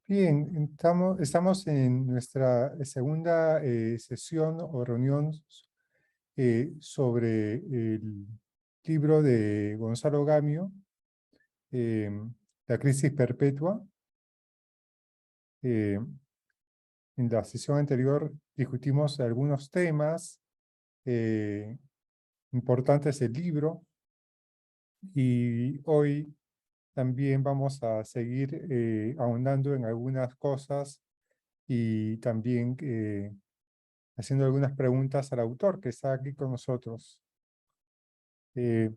Bien, estamos en nuestra segunda sesión o reunión sobre el libro de Gonzalo Gamio, eh, La crisis perpetua. Eh, en la sesión anterior discutimos algunos temas eh, importantes del libro y hoy también vamos a seguir ahondando en algunas cosas y también haciendo algunas preguntas al autor que está aquí con nosotros. Eh,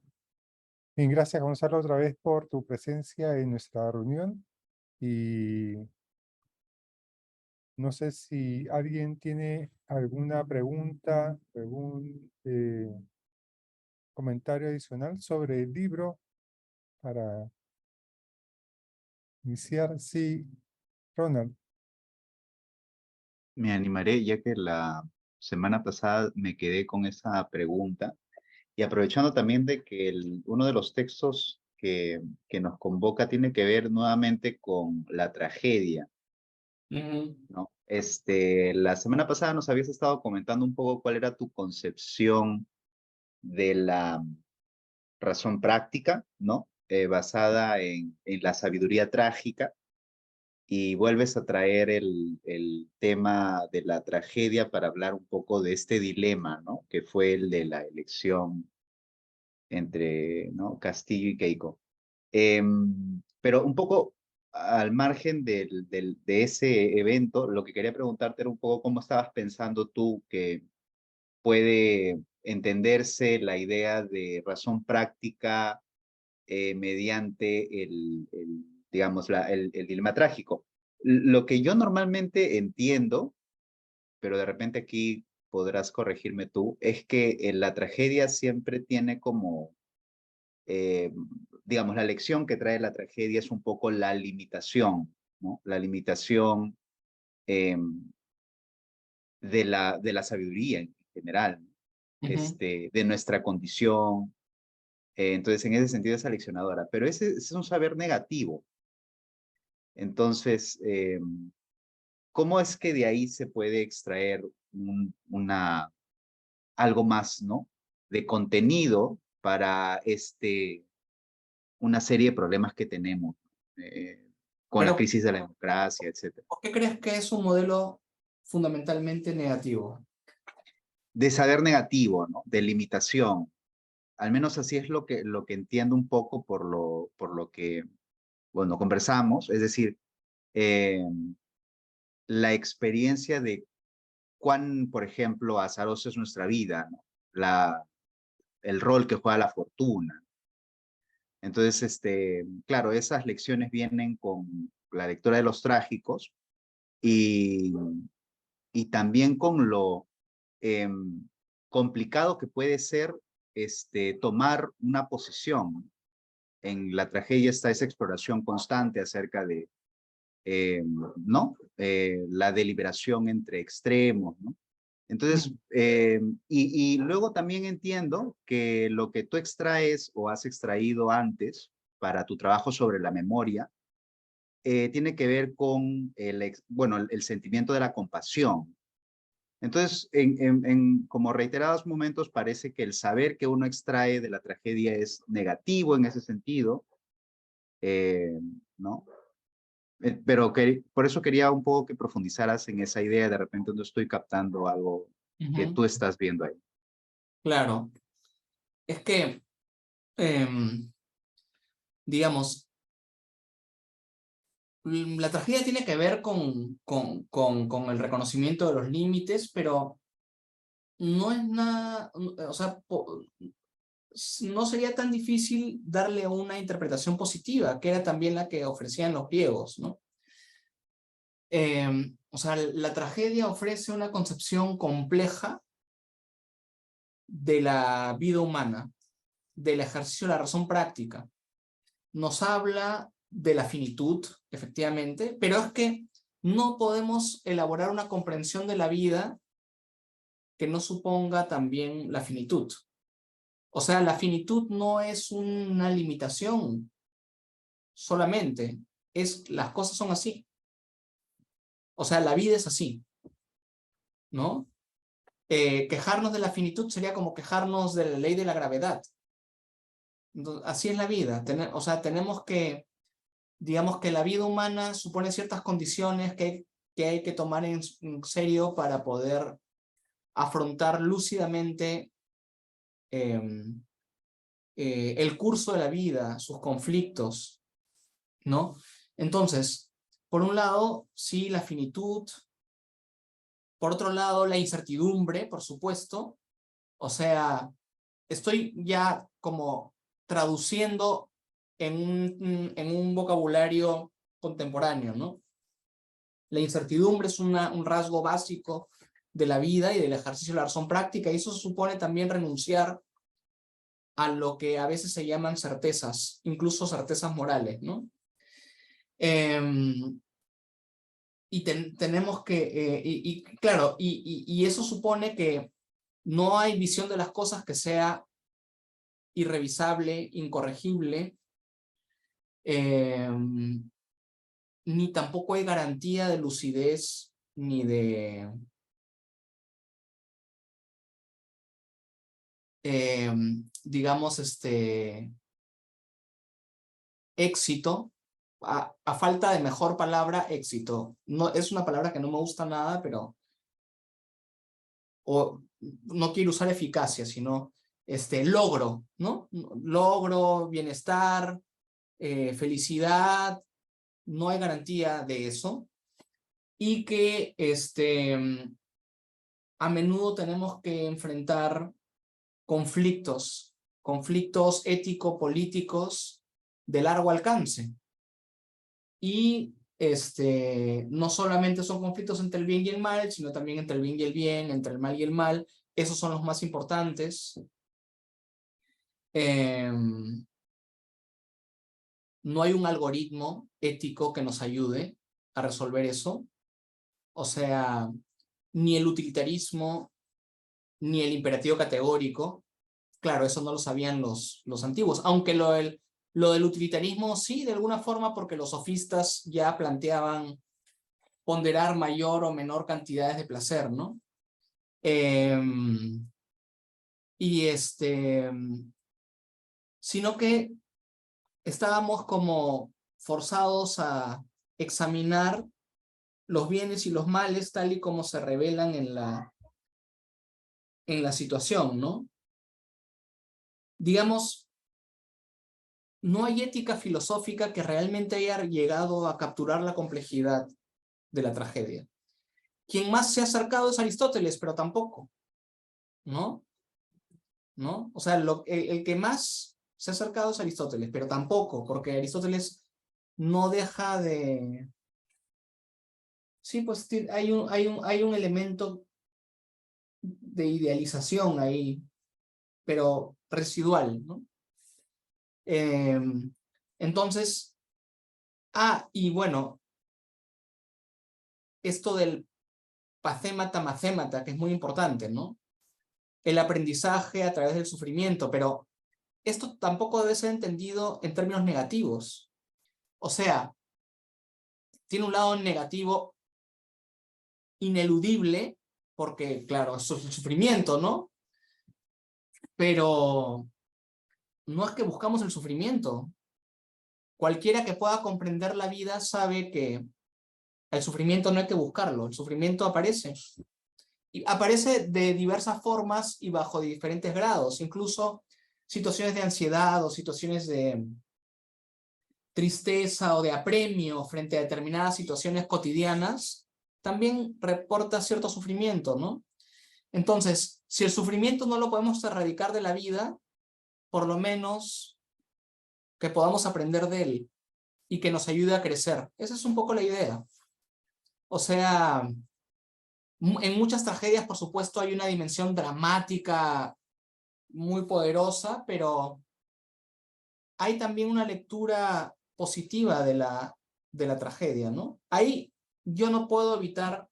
Bien, gracias Gonzalo otra vez por tu presencia en nuestra reunión y no sé si alguien tiene alguna pregunta, algún comentario adicional sobre el libro para iniciar. Sí, Ronald. Me animaré ya que la semana pasada me quedé con esa pregunta y aprovechando también de que uno de los textos que nos convoca tiene que ver nuevamente con la tragedia, Ujú. ¿no? La semana pasada nos habías estado comentando un poco cuál era tu concepción de la razón práctica, ¿no? Basada en la sabiduría trágica y vuelves a traer el tema de la tragedia para hablar un poco de este dilema, ¿no? Que fue el de la elección entre, ¿no? Castillo y Keiko. Pero un poco al margen de ese evento, lo que quería preguntarte era un poco cómo estabas pensando tú que puede entenderse la idea de razón práctica mediante digamos, el dilema trágico. Lo que yo normalmente entiendo, pero de repente aquí podrás corregirme tú, es que la tragedia siempre tiene como, eh, digamos, la lección que trae la tragedia es un poco la limitación, ¿no? La limitación eh, de la sabiduría en general, ¿no? Ujú. De nuestra condición. Entonces, en ese sentido es aleccionadora, pero ese es un saber negativo. Entonces, ¿cómo es que de ahí se puede extraer algo más, ¿no? De contenido para una serie de problemas que tenemos con la Pero, crisis de la democracia, etcétera. ¿por qué crees que es un modelo fundamentalmente negativo? De saber negativo, ¿no? De limitación. Al menos así es lo que entiendo un poco por lo que, bueno, conversamos. Es decir, eh, la experiencia de cuán, por ejemplo, azarosa es nuestra vida, ¿no? El rol que juega la fortuna. Entonces, claro, esas lecciones vienen con la lectura de los trágicos y, y también con lo complicado que puede ser tomar una posición. En la tragedia está esa exploración constante acerca de, ¿no? La deliberación entre extremos, ¿no? Entonces, Mm. y luego también entiendo que lo que tú extraes o has extraído antes para tu trabajo sobre la memoria, tiene que ver con bueno, el sentimiento de la compasión. Entonces, como reiterados momentos, parece que el saber que uno extrae de la tragedia es negativo en ese sentido, eh, ¿no? Pero por eso quería un poco que profundizaras en esa idea, de repente no estoy captando algo que Ujú. tú estás viendo ahí. Claro, es que, em, digamos, la tragedia tiene que ver con el reconocimiento de los límites, pero no es nada, o sea, no sería tan difícil darle una interpretación positiva, que era también la que ofrecían los griegos, ¿no? O sea, la tragedia ofrece una concepción compleja de la vida humana, del ejercicio de la razón práctica. Nos habla de la finitud, efectivamente, pero es que no podemos elaborar una comprensión de la vida que no suponga también la finitud. O sea, la finitud no es una limitación solamente, las cosas son así. O sea, la vida es así, ¿no? Quejarnos de la finitud sería como quejarnos de la ley de la gravedad. Entonces, así es la vida. O sea, tenemos que, digamos que la vida humana supone ciertas condiciones que hay que tomar en serio para poder afrontar lúcidamente el curso de la vida, sus conflictos, ¿no? Entonces, por un lado, sí, la finitud. Por otro lado, la incertidumbre, por supuesto. O sea, estoy ya como traduciendo en un vocabulario contemporáneo, ¿no? La incertidumbre es un rasgo básico de la vida y del ejercicio de la razón práctica, y eso supone también renunciar a lo que a veces se llaman certezas, incluso certezas morales, ¿no? Y tenemos que, claro, y eso supone que no hay visión de las cosas que sea irrevisable, incorregible, ni tampoco hay garantía de lucidez, ni de digamos, éxito, a falta de mejor palabra, éxito. No, es una palabra que no me gusta nada, pero no quiero usar eficacia, sino logro, ¿no? Logro, bienestar, felicidad, no hay garantía de eso. Y que a menudo tenemos que enfrentar conflictos ético-políticos de largo alcance. Y no solamente son conflictos entre el bien y el mal, sino también entre el bien y el bien, entre el mal y el mal. Esos son los más importantes. No hay un algoritmo ético que nos ayude a resolver eso. O sea, ni el utilitarismo, ni el imperativo categórico. Claro, eso no lo sabían los antiguos, aunque lo del utilitarismo sí, de alguna forma, porque los sofistas ya planteaban ponderar mayor o menor cantidades de placer, ¿no? Sino que estábamos como forzados a examinar los bienes y los males tal y como se revelan en la situación, ¿no? Digamos, no hay ética filosófica que realmente haya llegado a capturar la complejidad de la tragedia. Quien más se ha acercado es Aristóteles, pero tampoco, ¿no? ¿No? O sea, el que más se ha acercado es Aristóteles, pero tampoco, porque Aristóteles no deja de... Sí, pues hay un elemento de idealización ahí, pero residual, ¿no? Entonces, y bueno, esto del pacémata macémata, que es muy importante, ¿no? El aprendizaje a través del sufrimiento, pero esto tampoco debe ser entendido en términos negativos. O sea, tiene un lado negativo ineludible, porque, claro, es el sufrimiento, ¿no? Pero no es que buscamos el sufrimiento. Cualquiera que pueda comprender la vida sabe que el sufrimiento no hay que buscarlo, el sufrimiento aparece. Y aparece de diversas formas y bajo diferentes grados, incluso situaciones de ansiedad o situaciones de tristeza o de apremio frente a determinadas situaciones cotidianas, también reporta cierto sufrimiento, ¿no? Entonces, si el sufrimiento no lo podemos erradicar de la vida, por lo menos que podamos aprender de él y que nos ayude a crecer. Esa es un poco la idea. O sea, en muchas tragedias, por supuesto, hay una dimensión dramática muy poderosa, pero hay también una lectura positiva de la tragedia, ¿no? Ahí yo no puedo evitar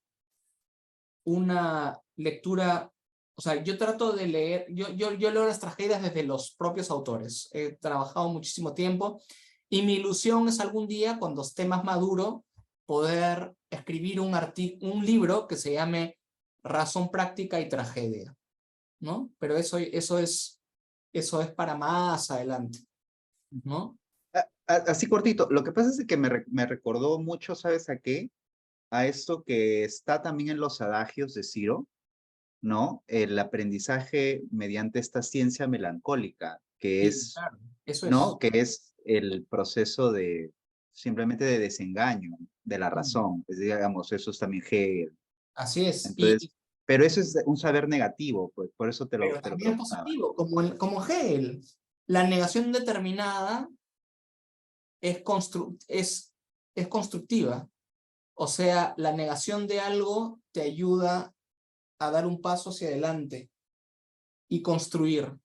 una lectura, o sea, yo trato de leer, yo leo las tragedias desde los propios autores. He trabajado muchísimo tiempo y mi ilusión es algún día, cuando esté más maduro, poder escribir un libro que se llame Razón Práctica y Tragedia, ¿no? Pero eso es para más adelante, ¿no? Así cortito, lo que pasa es que me recordó mucho, ¿sabes a qué? A esto que está también en los adagios de Ciro, ¿no? El aprendizaje mediante esta ciencia melancólica, que Sí, es, claro, eso es. ¿no? Que es el proceso de simplemente de desengaño de la razón. Es, digamos, eso es también Hegel. Así es. Entonces, pero eso es un saber negativo, pues por eso Pero te lo también preguntaba. positivo, como Hegel. La negación determinada es constructiva. O sea, la negación de algo te ayuda a dar un paso hacia adelante y construir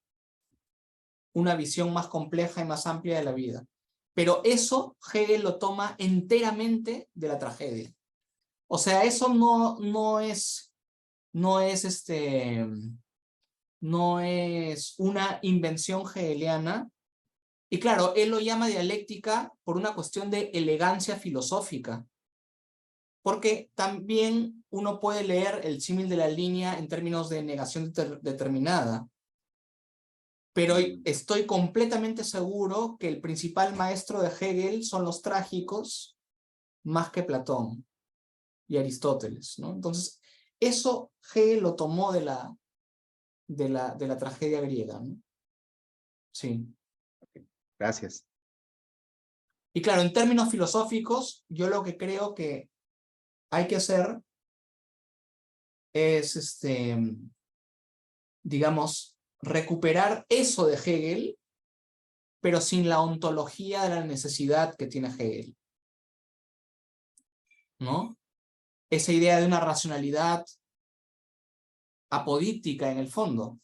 una visión más compleja y más amplia de la vida. Pero eso Hegel lo toma enteramente de la tragedia. O sea, eso no es una invención hegeliana. Y claro, él lo llama dialéctica por una cuestión de elegancia filosófica. Porque también uno puede leer el símil de la línea en términos de negación determinada. Pero estoy completamente seguro que el principal maestro de Hegel son los trágicos más que Platón y Aristóteles, ¿no? Entonces, eso Hegel lo tomó de la tragedia griega, ¿no? Sí. Gracias. Y claro, en términos filosóficos, yo lo que creo que hay que hacer es, digamos, recuperar eso de Hegel, pero sin la ontología de la necesidad que tiene Hegel, ¿no? Esa idea de una racionalidad apodíctica en el fondo,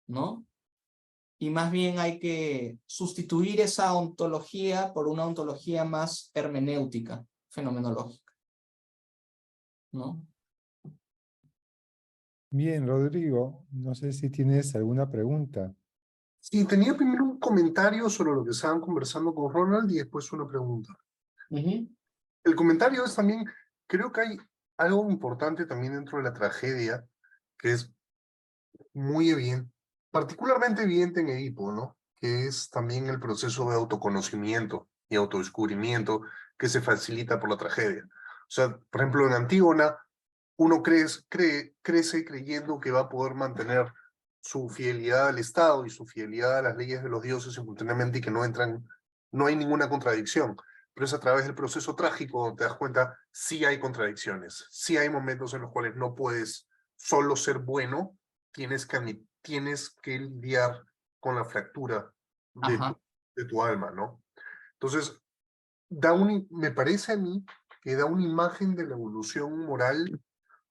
¿no? Y más bien hay que sustituir esa ontología por una ontología más hermenéutica, fenomenológica, ¿no? Bien, Rodrigo, no sé si tienes alguna pregunta. Sí, tenía primero un comentario sobre lo que estaban conversando con Ronald y después una pregunta. El comentario es también, creo que hay algo importante también dentro de la tragedia, que es muy evidente, particularmente evidente en Edipo, ¿no? Que es también el proceso de autoconocimiento y autodescubrimiento que se facilita por la tragedia. O sea, por ejemplo, en Antígona, uno crece creyendo que va a poder mantener su fidelidad al Estado y su fidelidad a las leyes de los dioses simultáneamente y que no hay ninguna contradicción. Pero es a través del proceso trágico donde te das cuenta, sí hay contradicciones, sí hay momentos en los cuales no puedes solo ser bueno, tienes que lidiar con la fractura de tu alma, ¿no? Entonces, me parece a mí que da una imagen de la evolución moral,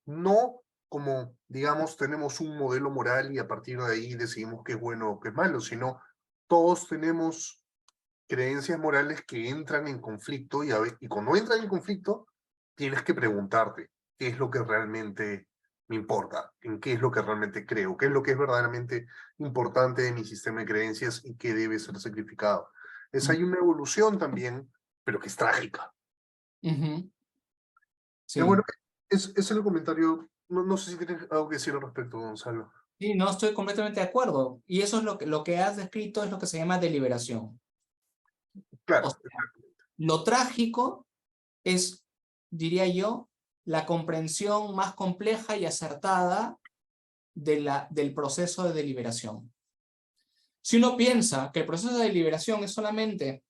no como, digamos, tenemos un modelo moral y a partir de ahí decidimos qué es bueno o qué es malo, sino todos tenemos creencias morales que entran en conflicto y cuando entran en conflicto tienes que preguntarte qué es lo que realmente me importa, en qué es lo que realmente creo, qué es lo que es verdaderamente importante de mi sistema de creencias y qué debe ser sacrificado. Hay una evolución también, pero que es trágica. Sí. Bueno, es el comentario. No sé si tienes algo que decir al respecto, Gonzalo. Sí, no, estoy completamente de acuerdo. Y eso es lo que has descrito, es lo que se llama deliberación. Claro. O sea, lo trágico es, diría yo, la comprensión más compleja y acertada del proceso de deliberación. Si uno piensa que el proceso de deliberación es solamente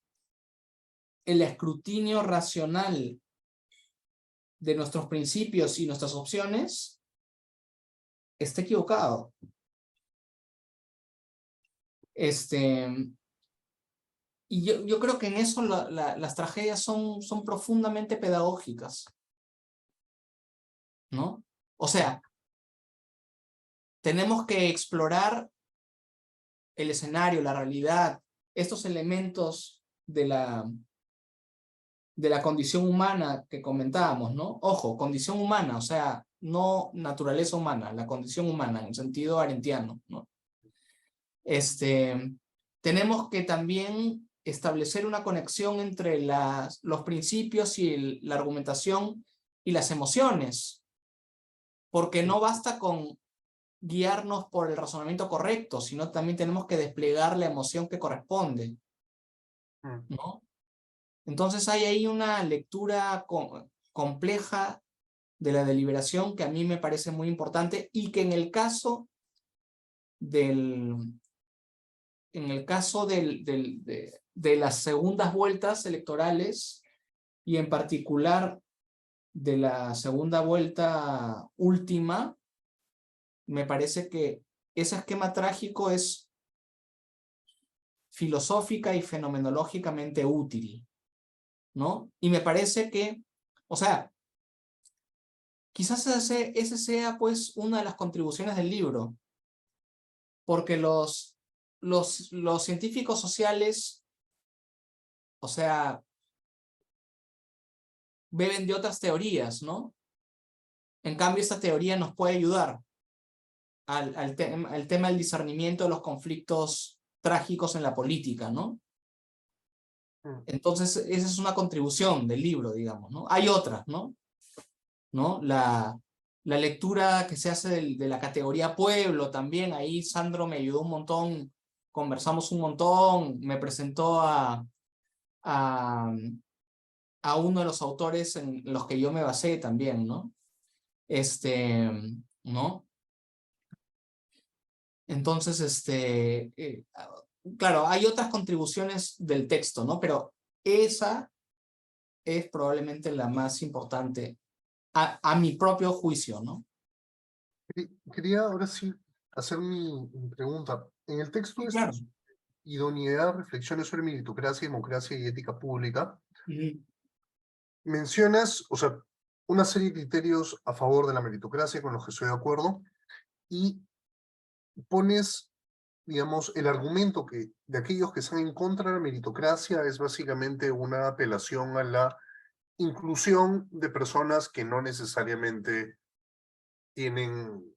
el escrutinio racional de nuestros principios y nuestras opciones, está equivocado. Y yo creo que en eso las tragedias son profundamente pedagógicas, ¿no? O sea, tenemos que explorar el escenario, la realidad, estos elementos de la condición humana que comentábamos, ¿no? Ojo, condición humana, o sea, no naturaleza humana, la condición humana en sentido arentiano, ¿no? Tenemos que también establecer una conexión entre los principios y la argumentación y las emociones, porque no basta con guiarnos por el razonamiento correcto, sino también tenemos que desplegar la emoción que corresponde, ¿no? Entonces hay ahí una lectura compleja de la deliberación que a mí me parece muy importante y que en el caso de las segundas vueltas electorales y en particular de la segunda vuelta última, me parece que ese esquema trágico es filosófica y fenomenológicamente útil, ¿no? Y me parece que, o sea, quizás ese sea pues una de las contribuciones del libro, porque los científicos sociales, o sea, beben de otras teorías, ¿no? En cambio, esta teoría nos puede ayudar al tema del discernimiento de los conflictos trágicos en la política, ¿no? Entonces, esa es una contribución del libro, digamos, ¿no? Hay otras, ¿no? La lectura que se hace de la categoría pueblo también, ahí Sandro me ayudó un montón, conversamos un montón, me presentó a uno de los autores en los que yo me basé también, ¿no? ¿No? Entonces, claro, hay otras contribuciones del texto, ¿no? Pero esa es probablemente la más importante a mi propio juicio, ¿no? Quería ahora sí hacer mi pregunta. En el texto Sí, de claro. Idoneidad, reflexiones sobre meritocracia, democracia y ética pública, Uh-huh. mencionas, o sea, una serie de criterios a favor de la meritocracia con los que estoy de acuerdo, y pones, digamos, el argumento que de aquellos que están en contra de la meritocracia es básicamente una apelación a la inclusión de personas que no necesariamente tienen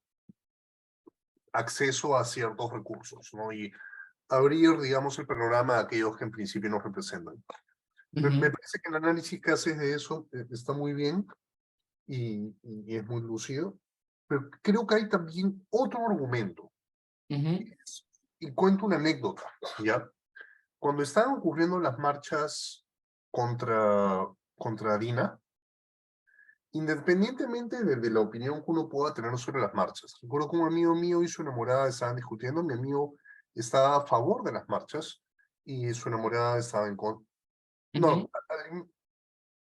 acceso a ciertos recursos, ¿no? Y abrir, digamos, el panorama a aquellos que en principio nos representan. Me parece que el análisis que haces de eso está muy bien y es muy lúcido, pero creo que hay también otro argumento. Y cuento una anécdota, ¿ya? Cuando estaban ocurriendo las marchas contra Dina, independientemente de la opinión que uno pueda tener sobre las marchas, recuerdo que un amigo mío y su enamorada estaban discutiendo, mi amigo estaba a favor de las marchas y su enamorada estaba en contra. No,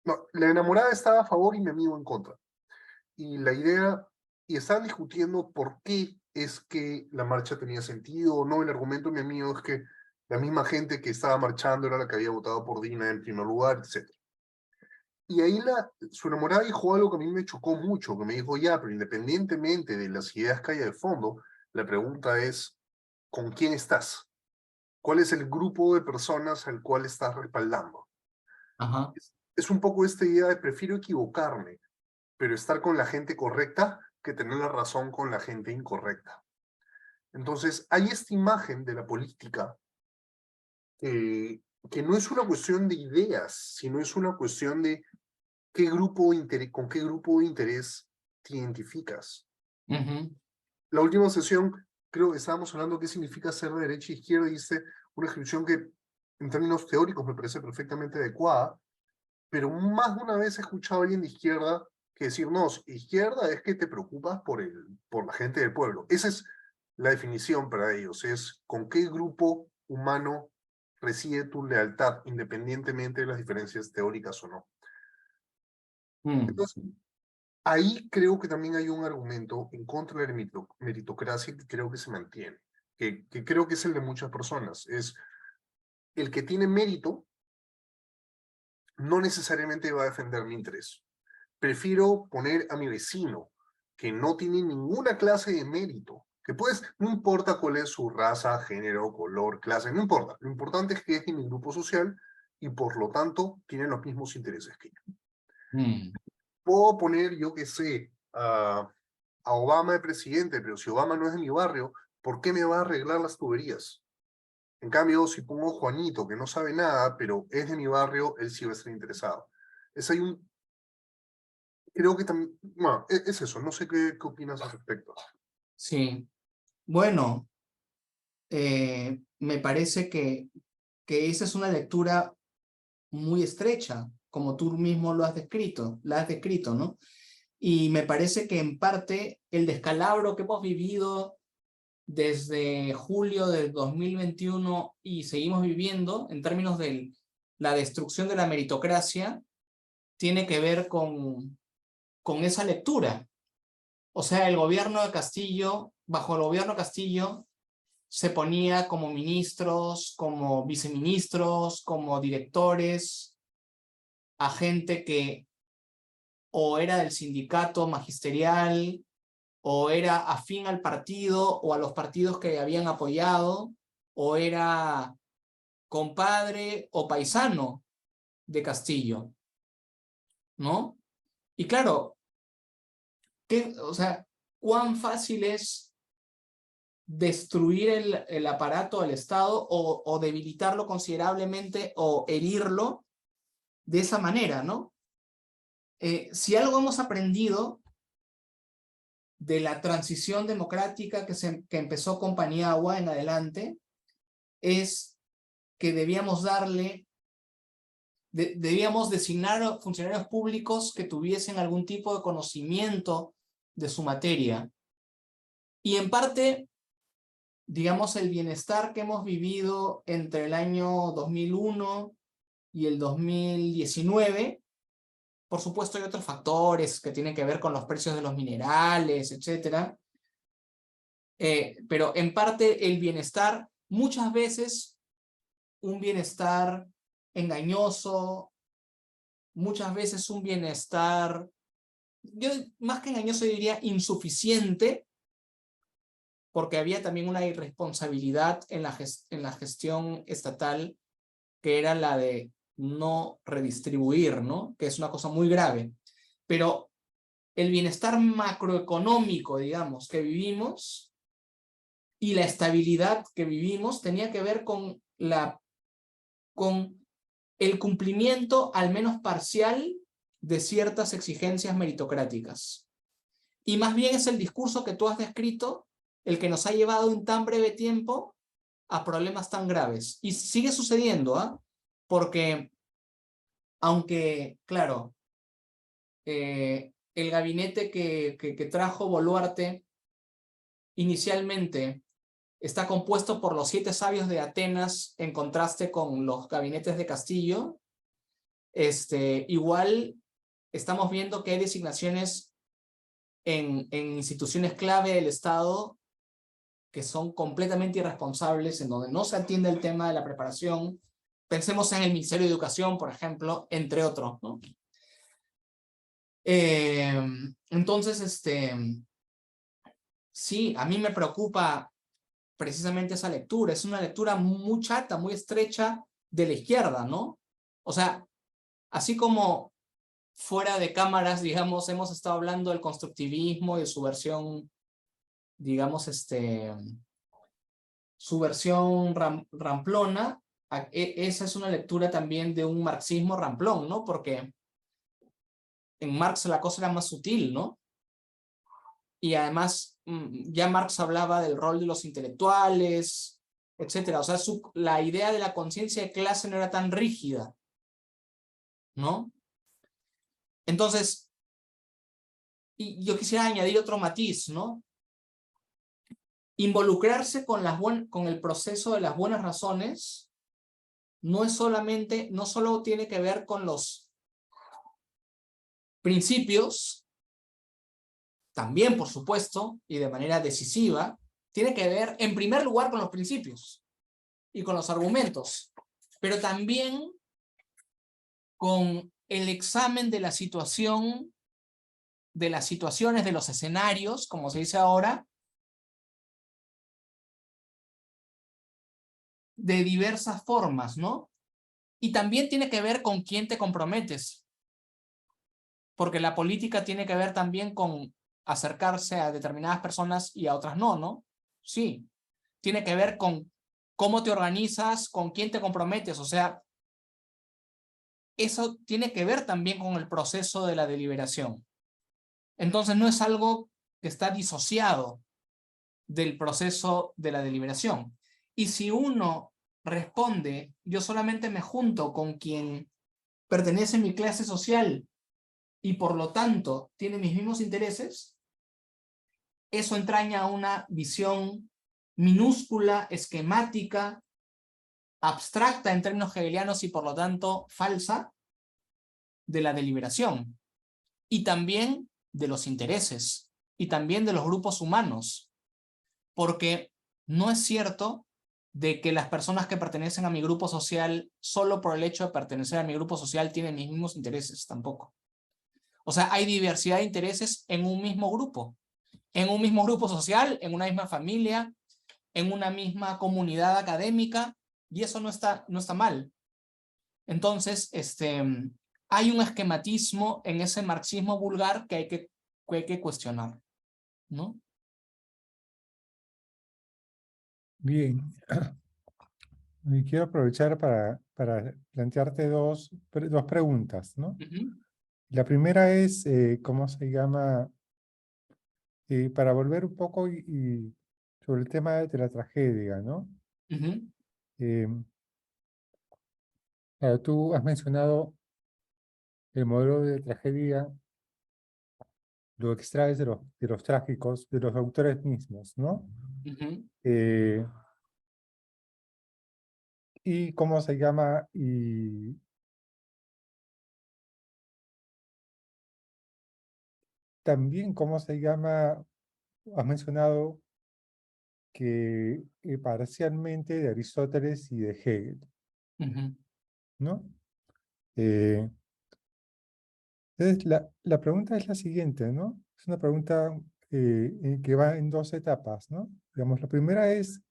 no, la enamorada estaba a favor y mi amigo en contra. Y la idea, y estaban discutiendo por qué es que la marcha tenía sentido o no. El argumento de mi amigo es que la misma gente que estaba marchando era la que había votado por Dina en primer lugar, etc. Y ahí su enamorada dijo algo que a mí me chocó mucho, que me dijo, ya, pero independientemente de las ideas que haya de fondo, la pregunta es, ¿con quién estás? ¿Cuál es el grupo de personas al cual estás respaldando? Ajá. Es un poco esta idea de prefiero equivocarme, pero estar con la gente correcta que tener la razón con la gente incorrecta. Entonces, hay esta imagen de la política que no es una cuestión de ideas, sino es una cuestión de con qué grupo de interés te identificas. La última sesión, creo que estábamos hablando de qué significa ser de derecha e izquierda, y hice una descripción que en términos teóricos me parece perfectamente adecuada, pero más de una vez he escuchado a alguien de izquierda que decir, no, izquierda es que te preocupas por la gente del pueblo. Esa es la definición para ellos, es con qué grupo humano reside tu lealtad, independientemente de las diferencias teóricas o no. Entonces, ahí creo que también hay un argumento en contra de la meritocracia que creo que se mantiene, que creo que es el de muchas personas, es el que tiene mérito no necesariamente va a defender mi interés. Prefiero poner a mi vecino que no tiene ninguna clase de mérito, que pues no importa cuál es su raza, género, color, clase, no importa. Lo importante es que es de mi grupo social y por lo tanto tiene los mismos intereses que yo. Puedo poner, yo qué sé, a Obama de presidente, pero si Obama no es de mi barrio, ¿por qué me va a arreglar las tuberías? En cambio, si pongo Juanito, que no sabe nada, pero es de mi barrio, él sí va a estar interesado. Creo que también, bueno, es eso, no sé qué opinas al respecto. Sí, bueno, me parece que esa es una lectura muy estrecha, como tú mismo lo has descrito, ¿no? Y me parece que en parte el descalabro que hemos vivido desde julio del 2021 y seguimos viviendo en términos de la destrucción de la meritocracia tiene que ver con esa lectura. O sea, el gobierno de Castillo, bajo el gobierno Castillo, se ponía como ministros, como viceministros, como directores, a gente que o era del sindicato magisterial, o era afín al partido o a los partidos que habían apoyado, o era compadre o paisano de Castillo, ¿no? Y claro, o sea, ¿cuán fácil es destruir el aparato del Estado o debilitarlo considerablemente o herirlo de esa manera, ¿no? Si algo hemos aprendido de la transición democrática que empezó con Paniagua en adelante, es que debíamos designar funcionarios públicos que tuviesen algún tipo de conocimiento de su materia. Y en parte, digamos, el bienestar que hemos vivido entre el año 2001 y el 2019, por supuesto hay otros factores que tienen que ver con los precios de los minerales, etc. Pero en parte el bienestar, muchas veces un bienestar engañoso, muchas veces un bienestar, yo más que engañoso diría insuficiente, porque había también una irresponsabilidad en la gestión estatal, que era la de no redistribuir, ¿no? Que es una cosa muy grave. Pero el bienestar macroeconómico, digamos, que vivimos y la estabilidad que vivimos tenía que ver con el cumplimiento, al menos parcial, de ciertas exigencias meritocráticas. Y más bien es el discurso que tú has descrito el que nos ha llevado en tan breve tiempo a problemas tan graves. Y sigue sucediendo, ¿ah? Porque, aunque, claro, el gabinete que trajo Boluarte inicialmente está compuesto por los 7 sabios de Atenas en contraste con los gabinetes de Castillo, igual estamos viendo que hay designaciones en instituciones clave del Estado que son completamente irresponsables, en donde no se atiende el tema de la preparación. Pensemos en el Ministerio de Educación, por ejemplo, entre otros, ¿no? Entonces, sí, a mí me preocupa precisamente esa lectura. Es una lectura muy chata, muy estrecha de la izquierda, ¿no? O sea, así como fuera de cámaras, digamos, hemos estado hablando del constructivismo y de su versión, digamos, su versión ramplona, esa es una lectura también de un marxismo ramplón, ¿no? Porque en Marx la cosa era más sutil, ¿no? Y además, ya Marx hablaba del rol de los intelectuales, etcétera. O sea, la idea de la conciencia de clase no era tan rígida, ¿no? Entonces, y yo quisiera añadir otro matiz, ¿no? Involucrarse con el proceso de las buenas razones no solo tiene que ver con los principios, también por supuesto, y de manera decisiva, tiene que ver en primer lugar con los principios y con los argumentos, pero también con el examen de la situación, de las situaciones, de los escenarios, como se dice ahora, de diversas formas, ¿no? Y también tiene que ver con quién te comprometes, porque la política tiene que ver también con acercarse a determinadas personas y a otras no, ¿no? Sí, tiene que ver con cómo te organizas, con quién te comprometes, o sea, eso tiene que ver también con el proceso de la deliberación. Entonces no es algo que está disociado del proceso de la deliberación. Y si uno responde, yo solamente me junto con quien pertenece a mi clase social y por lo tanto tiene mis mismos intereses, eso entraña una visión minúscula, esquemática, abstracta en términos hegelianos y por lo tanto falsa de la deliberación y también de los intereses y también de los grupos humanos, porque no es cierto de que las personas que pertenecen a mi grupo social solo por el hecho de pertenecer a mi grupo social tienen mis mismos intereses tampoco. O sea, hay diversidad de intereses en un mismo grupo social, en una misma familia, en una misma comunidad académica, y eso no está mal. Entonces, hay un esquematismo en ese marxismo vulgar que hay que cuestionar, ¿no? Bien. Y quiero aprovechar para plantearte dos preguntas, ¿no? La primera es, ¿cómo se llama? Para volver un poco sobre el tema de la tragedia, ¿no? Claro, tú has mencionado el modelo de tragedia, lo extraes de los trágicos, de los autores mismos, ¿no? Y cómo se llama, y también cómo se llama, has mencionado que parcialmente de Aristóteles y de Hegel, ¿no? Entonces, la pregunta es la siguiente, ¿no? Es una pregunta que va en dos etapas, ¿no? Digamos, la primera es,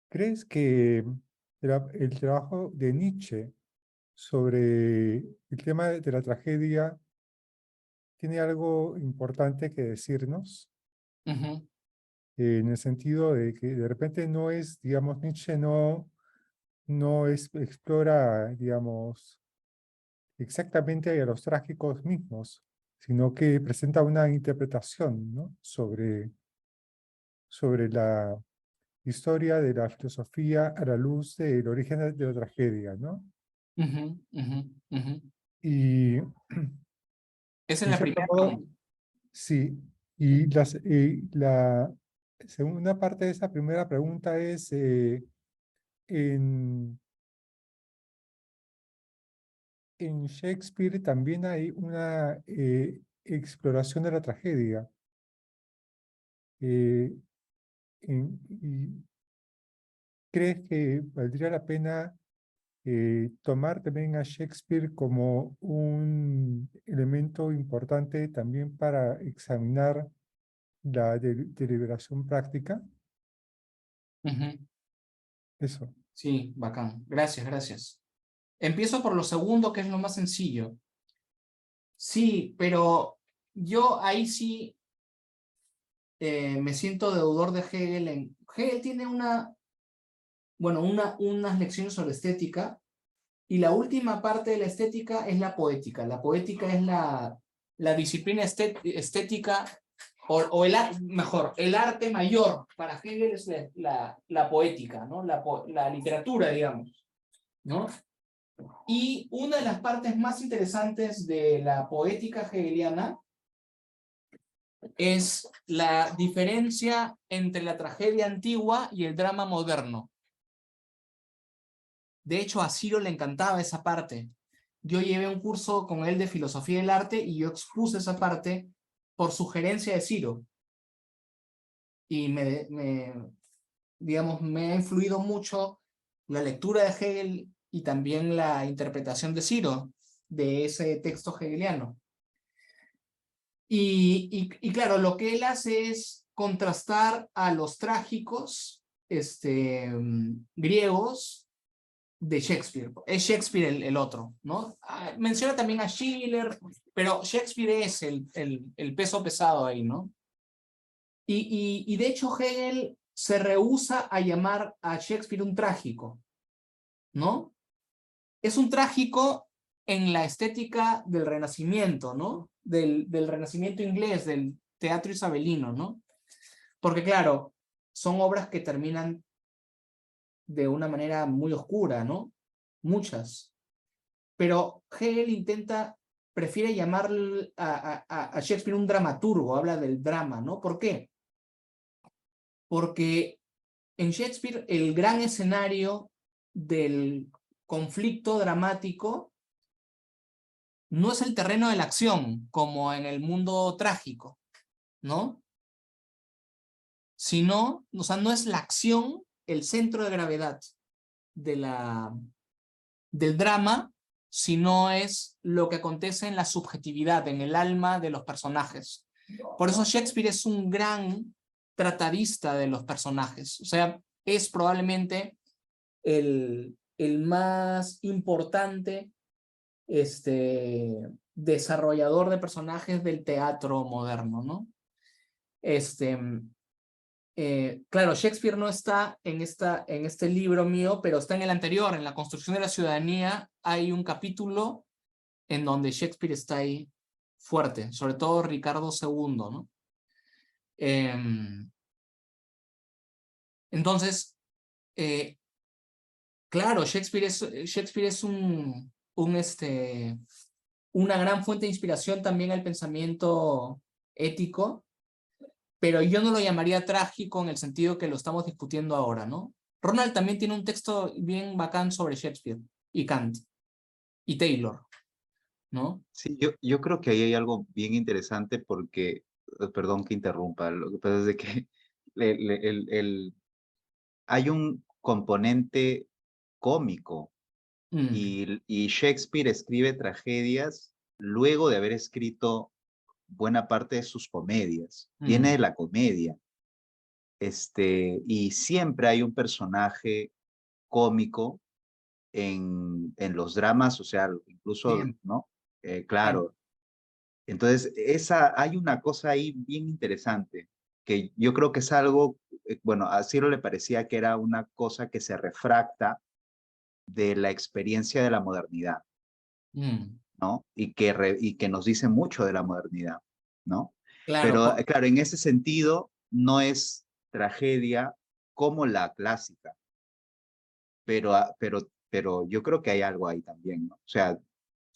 ¿crees que el trabajo de Nietzsche sobre el tema de la tragedia tiene algo importante que decirnos? En el sentido de que de repente no es, digamos, Nietzsche no explora, digamos, exactamente a los trágicos mismos, sino que presenta una interpretación, ¿no? sobre la historia de la filosofía a la luz del origen de la tragedia, ¿no? Y Esa es en la cierto primera modo, pregunta. sí, y la segunda parte de esa primera pregunta es, en Shakespeare también hay una exploración de la tragedia. ¿Y crees que valdría la pena tomar también a Shakespeare como un elemento importante también para examinar la deliberación práctica? Eso. Sí, bacán. Gracias. Empiezo por lo segundo, que es lo más sencillo. Sí, pero yo ahí sí me siento deudor de Hegel. Hegel tiene unas lecciones sobre estética, y la última parte de la estética es la poética. La poética es la disciplina estética, o el arte mayor. Para Hegel es la poética, ¿no? La literatura, digamos, ¿no? Y una de las partes más interesantes de la poética hegeliana es la diferencia entre la tragedia antigua y el drama moderno. De hecho, a Ciro le encantaba esa parte. Yo llevé un curso con él de filosofía del arte y yo expuse esa parte por sugerencia de Ciro. Y digamos, me ha influido mucho la lectura de Hegel y también la interpretación de Ciro de ese texto hegeliano. Y claro, lo que él hace es contrastar a los trágicos griegos de Shakespeare. Es Shakespeare el otro, ¿no? Menciona también a Schiller, pero Shakespeare es el peso pesado ahí, ¿no? Y de hecho Hegel se rehúsa a llamar a Shakespeare un trágico, ¿no? Es un trágico en la estética del Renacimiento, ¿no? Del Renacimiento inglés, del teatro isabelino, ¿no? Porque claro, son obras que terminan de una manera muy oscura, ¿no? Muchas. Pero Hegel prefiere llamar a Shakespeare un dramaturgo, habla del drama, ¿no? ¿Por qué? Porque en Shakespeare el gran escenario del conflicto dramático no es el terreno de la acción, como en el mundo trágico, ¿no? Sino, o sea, no es la acción el centro de gravedad del drama, sino es lo que acontece en la subjetividad, en el alma de los personajes. Por eso Shakespeare es un gran tratadista de los personajes. O sea, es probablemente el más importante desarrollador de personajes del teatro moderno, ¿no? Claro, Shakespeare no está en este libro mío, pero está en el anterior, en La construcción de la ciudadanía. Hay un capítulo en donde Shakespeare está ahí fuerte, sobre todo Ricardo II, ¿no? Entonces, claro, Shakespeare es una gran fuente de inspiración también al pensamiento ético, pero yo no lo llamaría trágico en el sentido que lo estamos discutiendo ahora, ¿no? Ronald también tiene un texto bien bacán sobre Shakespeare y Kant y Taylor, ¿no? Sí, yo creo que ahí hay algo bien interesante porque, perdón que interrumpa, lo que pasa es de que hay un componente cómico y Shakespeare escribe tragedias luego de haber escrito buena parte de sus comedias. Viene de la comedia. Y siempre hay un personaje cómico en los dramas, o sea, incluso, Bien. ¿no? Claro. Entonces, hay una cosa ahí bien interesante, que yo creo que es algo, bueno, a Ciro le parecía que era una cosa que se refracta de la experiencia de la modernidad, ¿no? Y que nos dice mucho de la modernidad, ¿no? Claro, Pero, claro, en ese sentido, no es tragedia como la clásica, pero yo creo que hay algo ahí también, ¿no? O sea,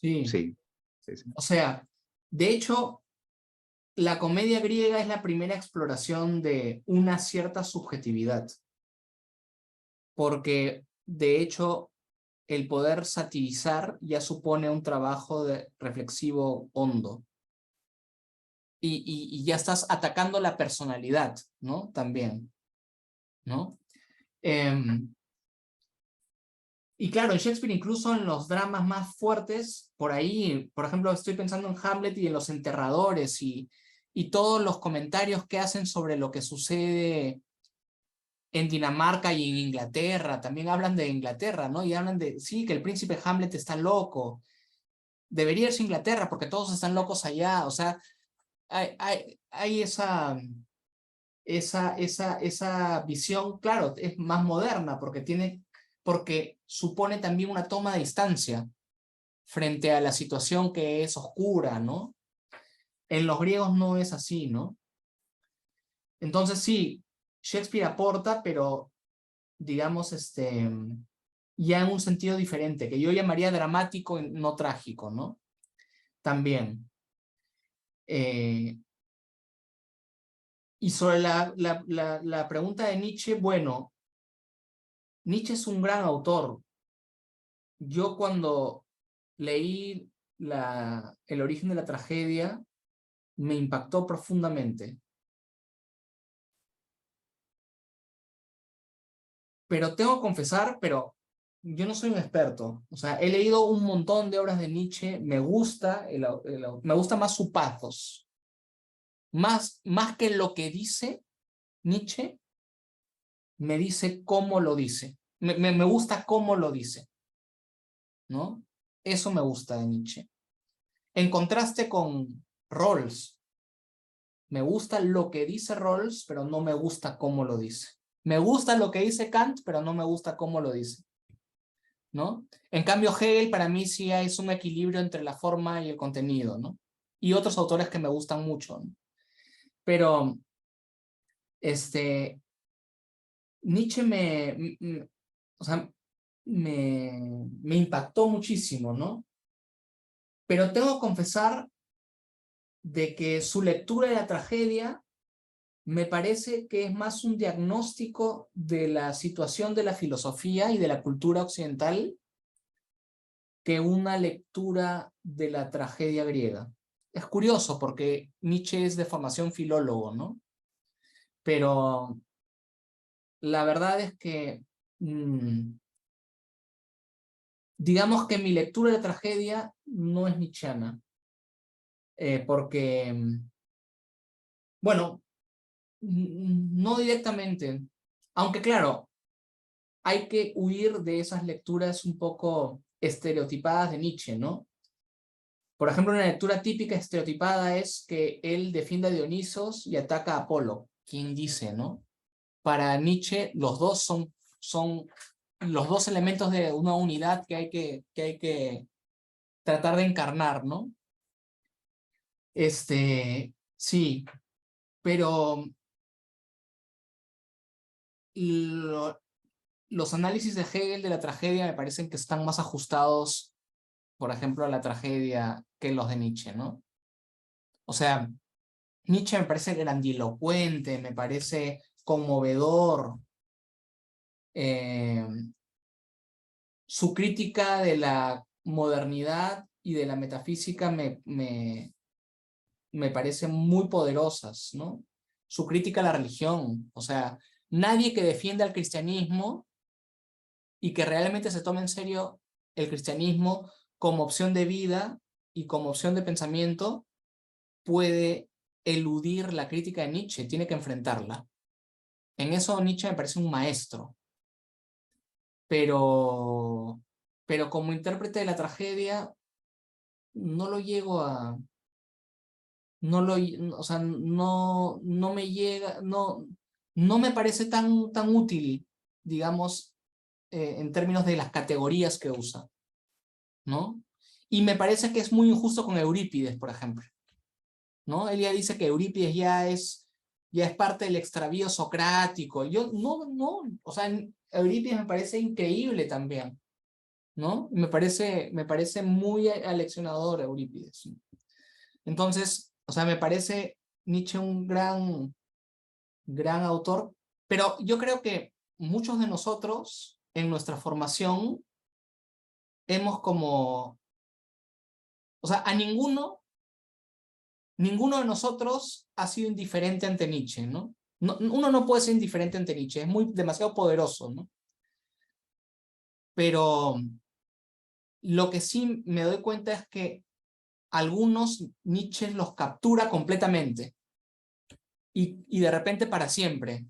sí. sí. Sí. O sea, de hecho, la comedia griega es la primera exploración de una cierta subjetividad, porque de hecho el poder satirizar ya supone un trabajo reflexivo hondo. Y ya estás atacando la personalidad, ¿no? También, ¿no? Y claro, en Shakespeare, incluso en los dramas más fuertes, por ahí, por ejemplo, estoy pensando en Hamlet y en Los Enterradores y todos los comentarios que hacen sobre lo que sucede en Dinamarca y en Inglaterra. También hablan de Inglaterra, ¿no? Y hablan de, sí, que el príncipe Hamlet está loco. Debería irse a Inglaterra porque todos están locos allá. O sea, hay esa visión, claro, es más moderna porque supone también una toma de distancia frente a la situación que es oscura, ¿no? En los griegos no es así, ¿no? Entonces sí, Shakespeare aporta, pero digamos, ya en un sentido diferente, que yo llamaría dramático y no trágico, ¿no? También. Y sobre la pregunta de Nietzsche, bueno, Nietzsche es un gran autor. Yo cuando leí El origen de la tragedia, me impactó profundamente. Pero tengo que confesar, pero yo no soy un experto. O sea, he leído un montón de obras de Nietzsche, me gusta, me gusta más su pathos. Más que lo que dice Nietzsche, me dice cómo lo dice. Me gusta cómo lo dice, ¿no? Eso me gusta de Nietzsche. En contraste con Rawls. Me gusta lo que dice Rawls, pero no me gusta cómo lo dice. Me gusta lo que dice Kant, pero no me gusta cómo lo dice, ¿no? En cambio, Hegel para mí sí es un equilibrio entre la forma y el contenido, ¿no? Y otros autores que me gustan mucho, ¿no? Pero, Nietzsche o sea, me impactó muchísimo, ¿no? Pero tengo que confesar de que su lectura de la tragedia me parece que es más un diagnóstico de la situación de la filosofía y de la cultura occidental que una lectura de la tragedia griega. Es curioso porque Nietzsche es de formación filólogo, ¿no? Pero la verdad es que digamos que mi lectura de la tragedia no es nietzscheana, porque, bueno, no directamente, aunque claro, hay que huir de esas lecturas un poco estereotipadas de Nietzsche, ¿no? Por ejemplo, una lectura típica estereotipada es que él defiende a Dionisos y ataca a Apolo. ¿Quién dice, no? Para Nietzsche, los dos son los dos elementos de una unidad que hay que tratar de encarnar, ¿no? Sí, pero los análisis de Hegel de la tragedia me parecen que están más ajustados, por ejemplo, a la tragedia que los de Nietzsche, ¿no? O sea, Nietzsche me parece grandilocuente, me parece conmovedor. Su crítica de la modernidad y de la metafísica me parecen muy poderosas, ¿no? Su crítica a la religión, o sea, nadie que defienda el cristianismo y que realmente se tome en serio el cristianismo como opción de vida y como opción de pensamiento puede eludir la crítica de Nietzsche, tiene que enfrentarla. En eso Nietzsche me parece un maestro, pero como intérprete de la tragedia no lo llego a... o sea, no me llega, no me parece tan útil, digamos, en términos de las categorías que usa, ¿no? Y me parece que es muy injusto con Eurípides, por ejemplo, ¿no? Él ya dice que Eurípides ya es parte del extravío socrático. Yo o sea, Eurípides me parece increíble también, ¿no? Me parece muy aleccionador Eurípides. Entonces, o sea, me parece Nietzsche un gran autor, pero yo creo que muchos de nosotros en nuestra formación hemos como, o sea, a ninguno de nosotros ha sido indiferente ante Nietzsche, ¿no? Uno no puede ser indiferente ante Nietzsche, es demasiado poderoso, ¿no? Pero lo que sí me doy cuenta es que algunos Nietzsche los captura completamente y de repente para siempre,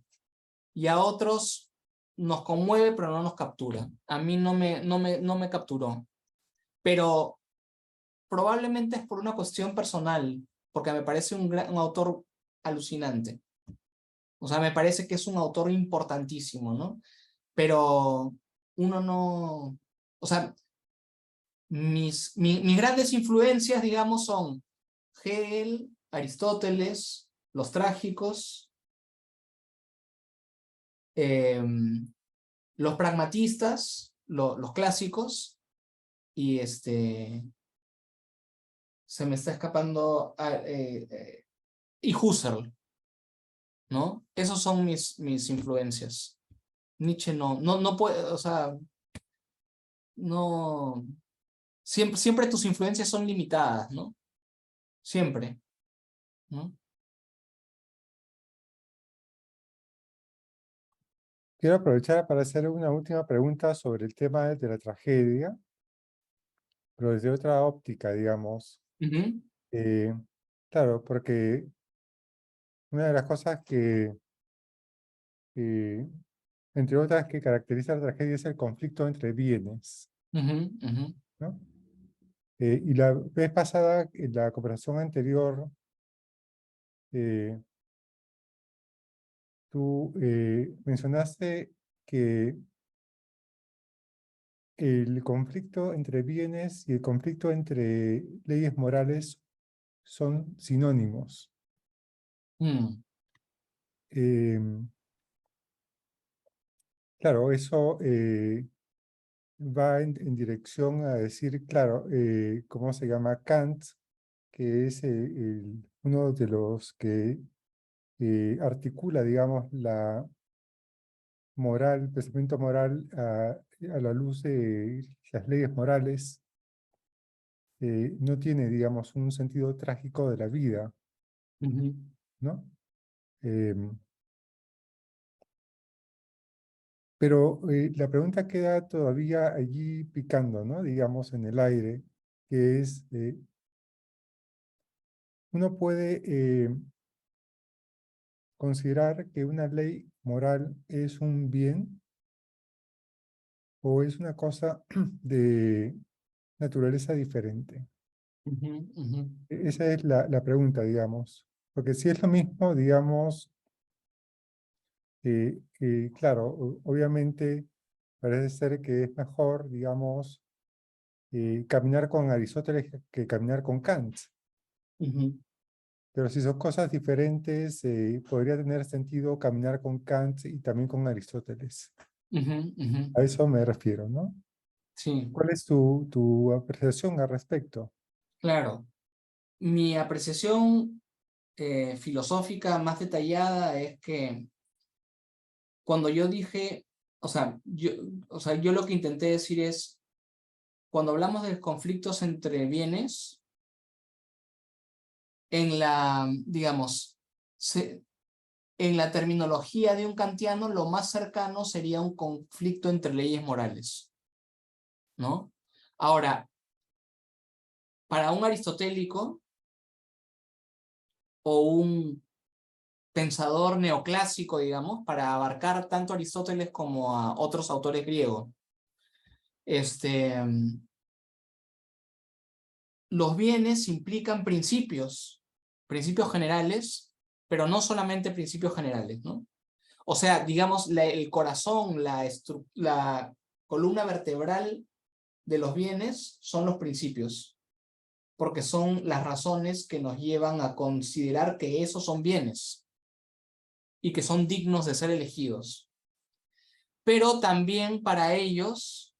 y a otros nos conmueve pero no nos captura. A mí no me capturó, pero probablemente es por una cuestión personal, porque me parece un autor alucinante. O sea, me parece que es un autor importantísimo, ¿no? Pero uno no... O sea, mis grandes influencias, digamos, son Hegel, Aristóteles, los trágicos, los pragmatistas, los clásicos, y se me está escapando, y Husserl, ¿no? Esos son mis influencias. Nietzsche no puede, o sea, no, siempre tus influencias son limitadas, ¿no? Siempre, ¿no? Quiero aprovechar para hacer una última pregunta sobre el tema de la tragedia, pero desde otra óptica, digamos. Claro, porque una de las cosas eh, entre otras que caracteriza la tragedia es el conflicto entre bienes, ¿no? Y la vez pasada, en la conversación anterior, tú mencionaste que el conflicto entre bienes y el conflicto entre leyes morales son sinónimos. Claro, eso va en dirección a decir, claro, ¿cómo se llama? Kant, que es uno de los que articula, digamos, la moral, el pensamiento moral a la luz de las leyes morales, no tiene, digamos, un sentido trágico de la vida, ¿no? Pero la pregunta queda todavía allí picando, ¿no? Digamos, en el aire, que es, uno puede considerar que una ley moral es un bien o es una cosa de naturaleza diferente. Esa es la pregunta, digamos. Porque si es lo mismo, digamos, claro, obviamente parece ser que es mejor, digamos, caminar con Aristóteles que caminar con Kant. Pero si son cosas diferentes, podría tener sentido caminar con Kant y también con Aristóteles. A eso me refiero, ¿no? Sí, ¿Cuál es tu apreciación al respecto? claro. Mi apreciación filosófica más detallada es que cuando yo dije, o sea, yo lo que intenté decir es, cuando hablamos de conflictos entre bienes, en la, digamos, en la terminología de un kantiano, lo más cercano sería un conflicto entre leyes morales, ¿no? Ahora, para un aristotélico o un pensador neoclásico, digamos, para abarcar tanto a Aristóteles como a otros autores griegos, los bienes implican principios generales, pero no solamente principios generales, ¿no? O sea, digamos, el corazón, la columna vertebral de los bienes son los principios, porque son las razones que nos llevan a considerar que esos son bienes y que son dignos de ser elegidos. Pero también para ellos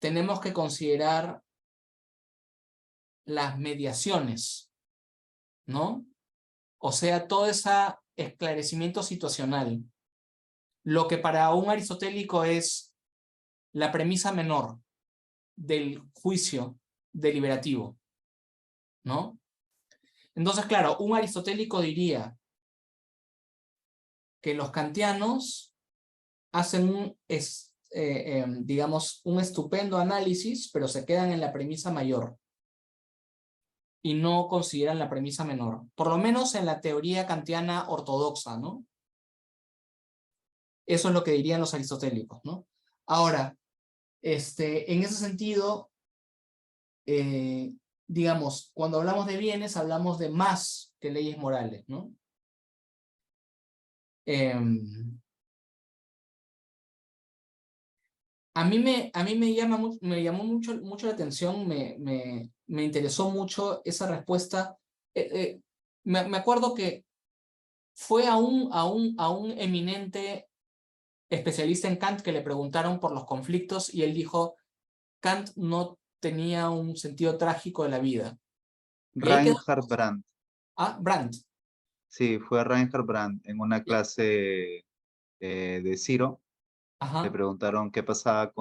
tenemos que considerar las mediaciones, ¿no? O sea, todo ese esclarecimiento situacional. Lo que para un aristotélico es la premisa menor del juicio deliberativo, ¿no? Entonces, claro, un aristotélico diría que los kantianos hacen digamos, un estupendo análisis, pero se quedan en la premisa mayor y no consideran la premisa menor, por lo menos en la teoría kantiana ortodoxa, ¿no? Eso es lo que dirían los aristotélicos, ¿no? Ahora, en ese sentido, digamos, cuando hablamos de bienes, hablamos de más que leyes morales, ¿no? A mí me llamó mucho la atención, me interesó mucho esa respuesta. Me acuerdo que fue a un eminente especialista en Kant que le preguntaron por los conflictos y él dijo, Kant no tenía un sentido trágico de la vida. Y ahí quedó. Reinhard Brandt. Ah, Brandt. Sí, fue Reinhard Brandt en una clase de Ciro. Le Ajá, preguntaron qué pasaba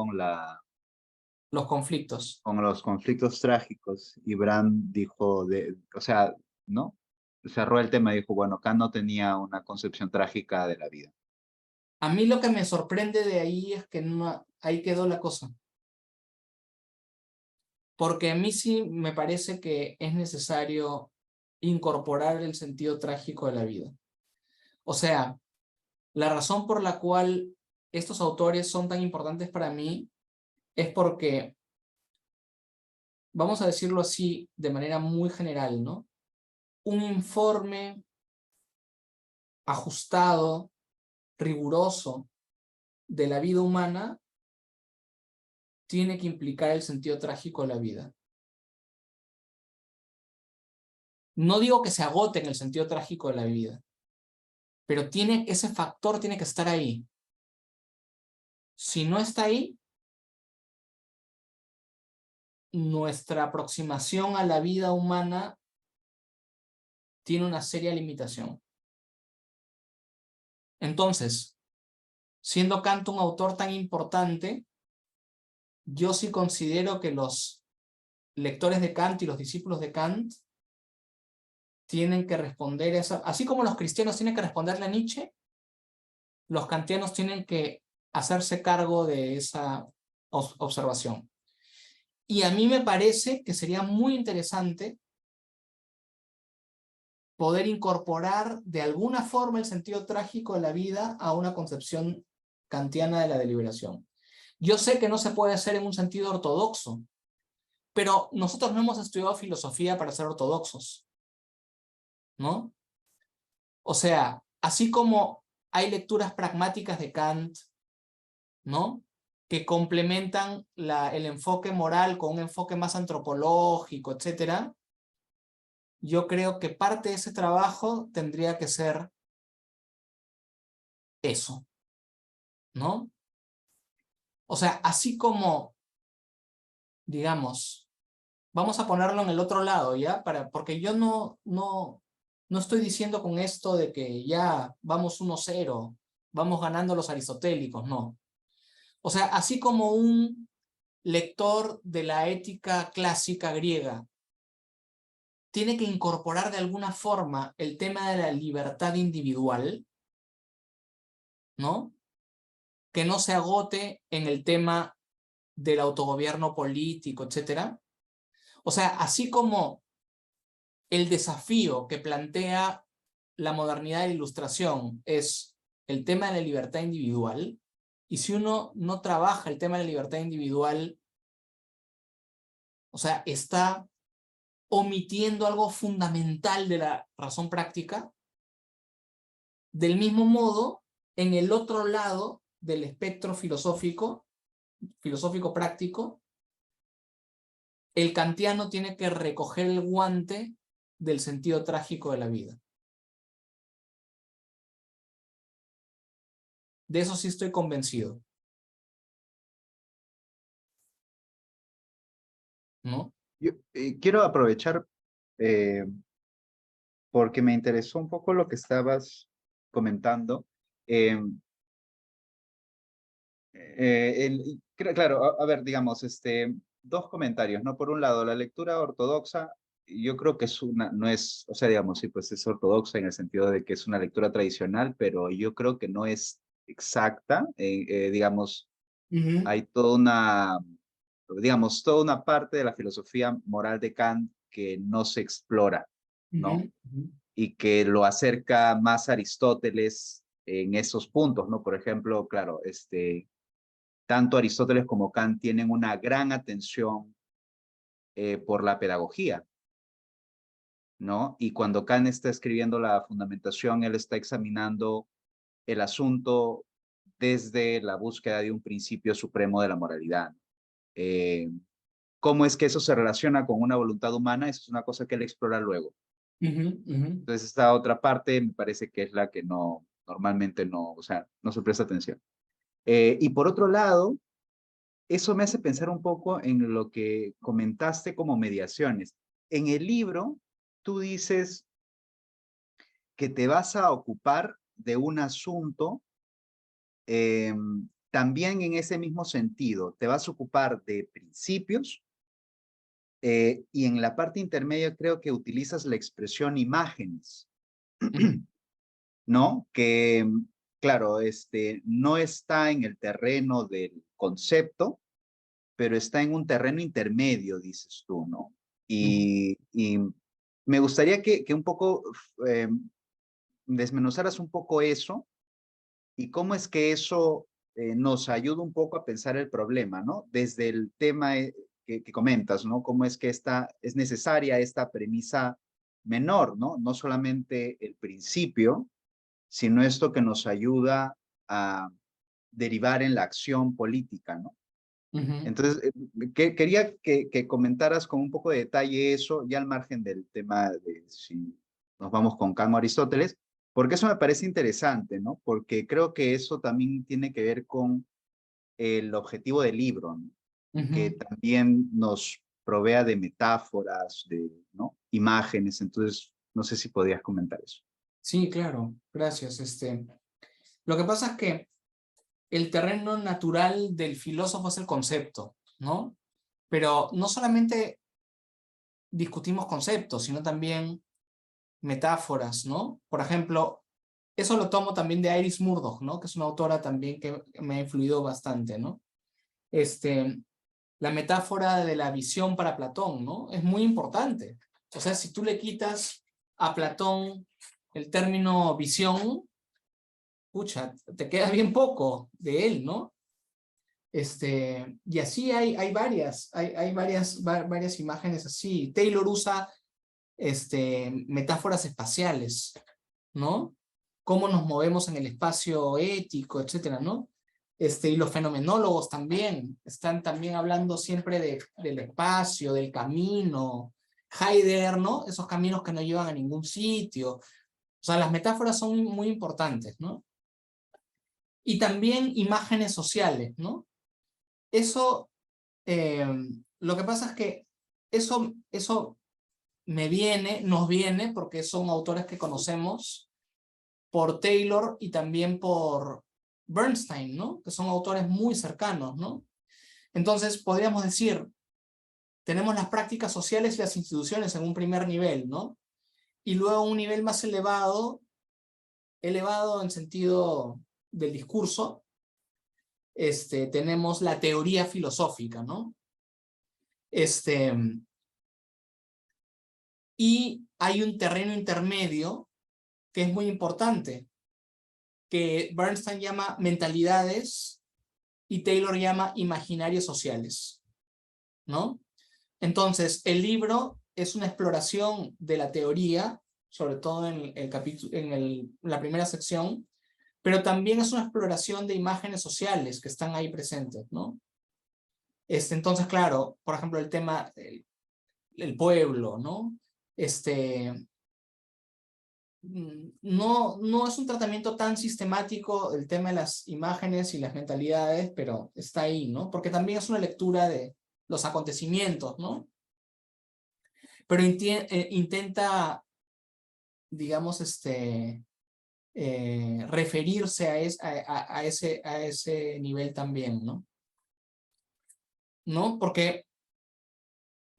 los conflictos. con los conflictos trágicos y Brandt dijo, o sea, ¿no? Cerró el tema y dijo, bueno, Kant no tenía una concepción trágica de la vida. A mí lo que me sorprende de ahí es que ahí quedó la cosa. Porque a mí sí me parece que es necesario incorporar el sentido trágico de la vida. O sea, la razón por la cual estos autores son tan importantes para mí es porque, vamos a decirlo así de manera muy general, ¿no? Un informe ajustado, riguroso de la vida humana tiene que implicar el sentido trágico de la vida. No digo que se agote en el sentido trágico de la vida, pero ese factor tiene que estar ahí. Si no está ahí, nuestra aproximación a la vida humana tiene una seria limitación. Entonces, siendo Kant un autor tan importante, yo sí considero que los lectores de Kant y los discípulos de Kant tienen que responder eso, así como los cristianos tienen que responderle a Nietzsche, los kantianos tienen que hacerse cargo de esa observación. Y a mí me parece que sería muy interesante poder incorporar de alguna forma el sentido trágico de la vida a una concepción kantiana de la deliberación. Yo sé que no se puede hacer en un sentido ortodoxo, pero nosotros no hemos estudiado filosofía para ser ortodoxos, ¿no? O sea, así como hay lecturas pragmáticas de Kant, ¿no?, que complementan el enfoque moral con un enfoque más antropológico, etc., yo creo que parte de ese trabajo tendría que ser eso, ¿no? O sea, así como, digamos, vamos a ponerlo en el otro lado, ¿ya? Porque yo no estoy diciendo con esto de que ya vamos 1-0, vamos ganando los aristotélicos, no. O sea, así como un lector de la ética clásica griega tiene que incorporar de alguna forma el tema de la libertad individual, ¿no?, que no se agote en el tema del autogobierno político, etc. O sea, así como el desafío que plantea la modernidad de la Ilustración es el tema de la libertad individual, y si uno no trabaja el tema de la libertad individual, o sea, está omitiendo algo fundamental de la razón práctica. Del mismo modo, en el otro lado del espectro filosófico práctico, el kantiano tiene que recoger el guante del sentido trágico de la vida. De eso sí estoy convencido, ¿no? Yo quiero aprovechar porque me interesó un poco lo que estabas comentando. Claro, a ver, digamos, dos comentarios, ¿no? Por un lado, la lectura ortodoxa, yo creo que no es, o sea, digamos, sí, pues es ortodoxa en el sentido de que es una lectura tradicional, pero yo creo que no es exacta, digamos, hay toda una parte de la filosofía moral de Kant que no se explora, ¿no? Y que lo acerca más a Aristóteles en esos puntos, ¿no? Por ejemplo, claro, tanto Aristóteles como Kant tienen una gran atención por la pedagogía, ¿no? Y cuando Kant está escribiendo la Fundamentación, él está examinando el asunto desde la búsqueda de un principio supremo de la moralidad. ¿Cómo es que eso se relaciona con una voluntad humana? Eso es una cosa que él explora luego. Entonces, esta otra parte me parece que es la que normalmente no, o sea, no se presta atención. Y por otro lado, eso me hace pensar un poco en lo que comentaste como mediaciones. En el libro, tú dices que te vas a ocupar de un asunto también en ese mismo sentido. Te vas a ocupar de principios y en la parte intermedia creo que utilizas la expresión imágenes, ¿no? Que, claro, no está en el terreno del concepto, pero está en un terreno intermedio, dices tú, ¿no? Y me gustaría que un poco desmenuzaras un poco eso y cómo es que eso nos ayuda un poco a pensar el problema, ¿no? Desde el tema que comentas, ¿no? Cómo es que es necesaria esta premisa menor, ¿no? No solamente el principio, sino esto que nos ayuda a derivar en la acción política, ¿no? Entonces, quería que comentaras con un poco de detalle eso, ya al margen del tema de si nos vamos con Kant o Aristóteles, porque eso me parece interesante, ¿no? Porque creo que eso también tiene que ver con el objetivo del libro, ¿no? Que también nos provea de metáforas, ¿no? Imágenes. Entonces, no sé si podías comentar eso. Sí, claro, gracias. Lo que pasa es que el terreno natural del filósofo es el concepto, ¿no? Pero no solamente discutimos conceptos, sino también metáforas, ¿no? Por ejemplo, eso lo tomo también de Iris Murdoch, ¿no? Que es una autora también que me ha influido bastante, ¿no? La metáfora de la visión para Platón, ¿no? Es muy importante. O sea, si tú le quitas a Platón el término visión, pucha, te queda bien poco de él, ¿no? Y así hay varias imágenes así. Taylor usa metáforas espaciales, ¿no? Cómo nos movemos en el espacio ético, etcétera, ¿no? Y los fenomenólogos también están también hablando siempre del espacio, del camino. Heidegger, ¿no? Esos caminos que no llevan a ningún sitio. O sea, las metáforas son muy, muy importantes, ¿no? Y también imágenes sociales, ¿no? Eso, lo que pasa es que eso nos viene porque son autores que conocemos por Taylor y también por Bernstein, ¿no? Que son autores muy cercanos, ¿no? Entonces, podríamos decir, tenemos las prácticas sociales y las instituciones en un primer nivel, ¿no? Y luego un nivel más elevado en sentido del discurso, tenemos la teoría filosófica, ¿no? Y hay un terreno intermedio que es muy importante, que Bernstein llama mentalidades y Taylor llama imaginarios sociales, ¿no? Entonces, el libro es una exploración de la teoría, sobre todo en la primera sección, pero también es una exploración de imágenes sociales que están ahí presentes, ¿no? Entonces, claro, por ejemplo, el tema el pueblo, ¿no? No es un tratamiento tan sistemático el tema de las imágenes y las mentalidades, pero está ahí, ¿no? Porque también es una lectura de los acontecimientos, ¿no? Pero intenta, digamos, referirse a ese nivel también, ¿no? ¿No? Porque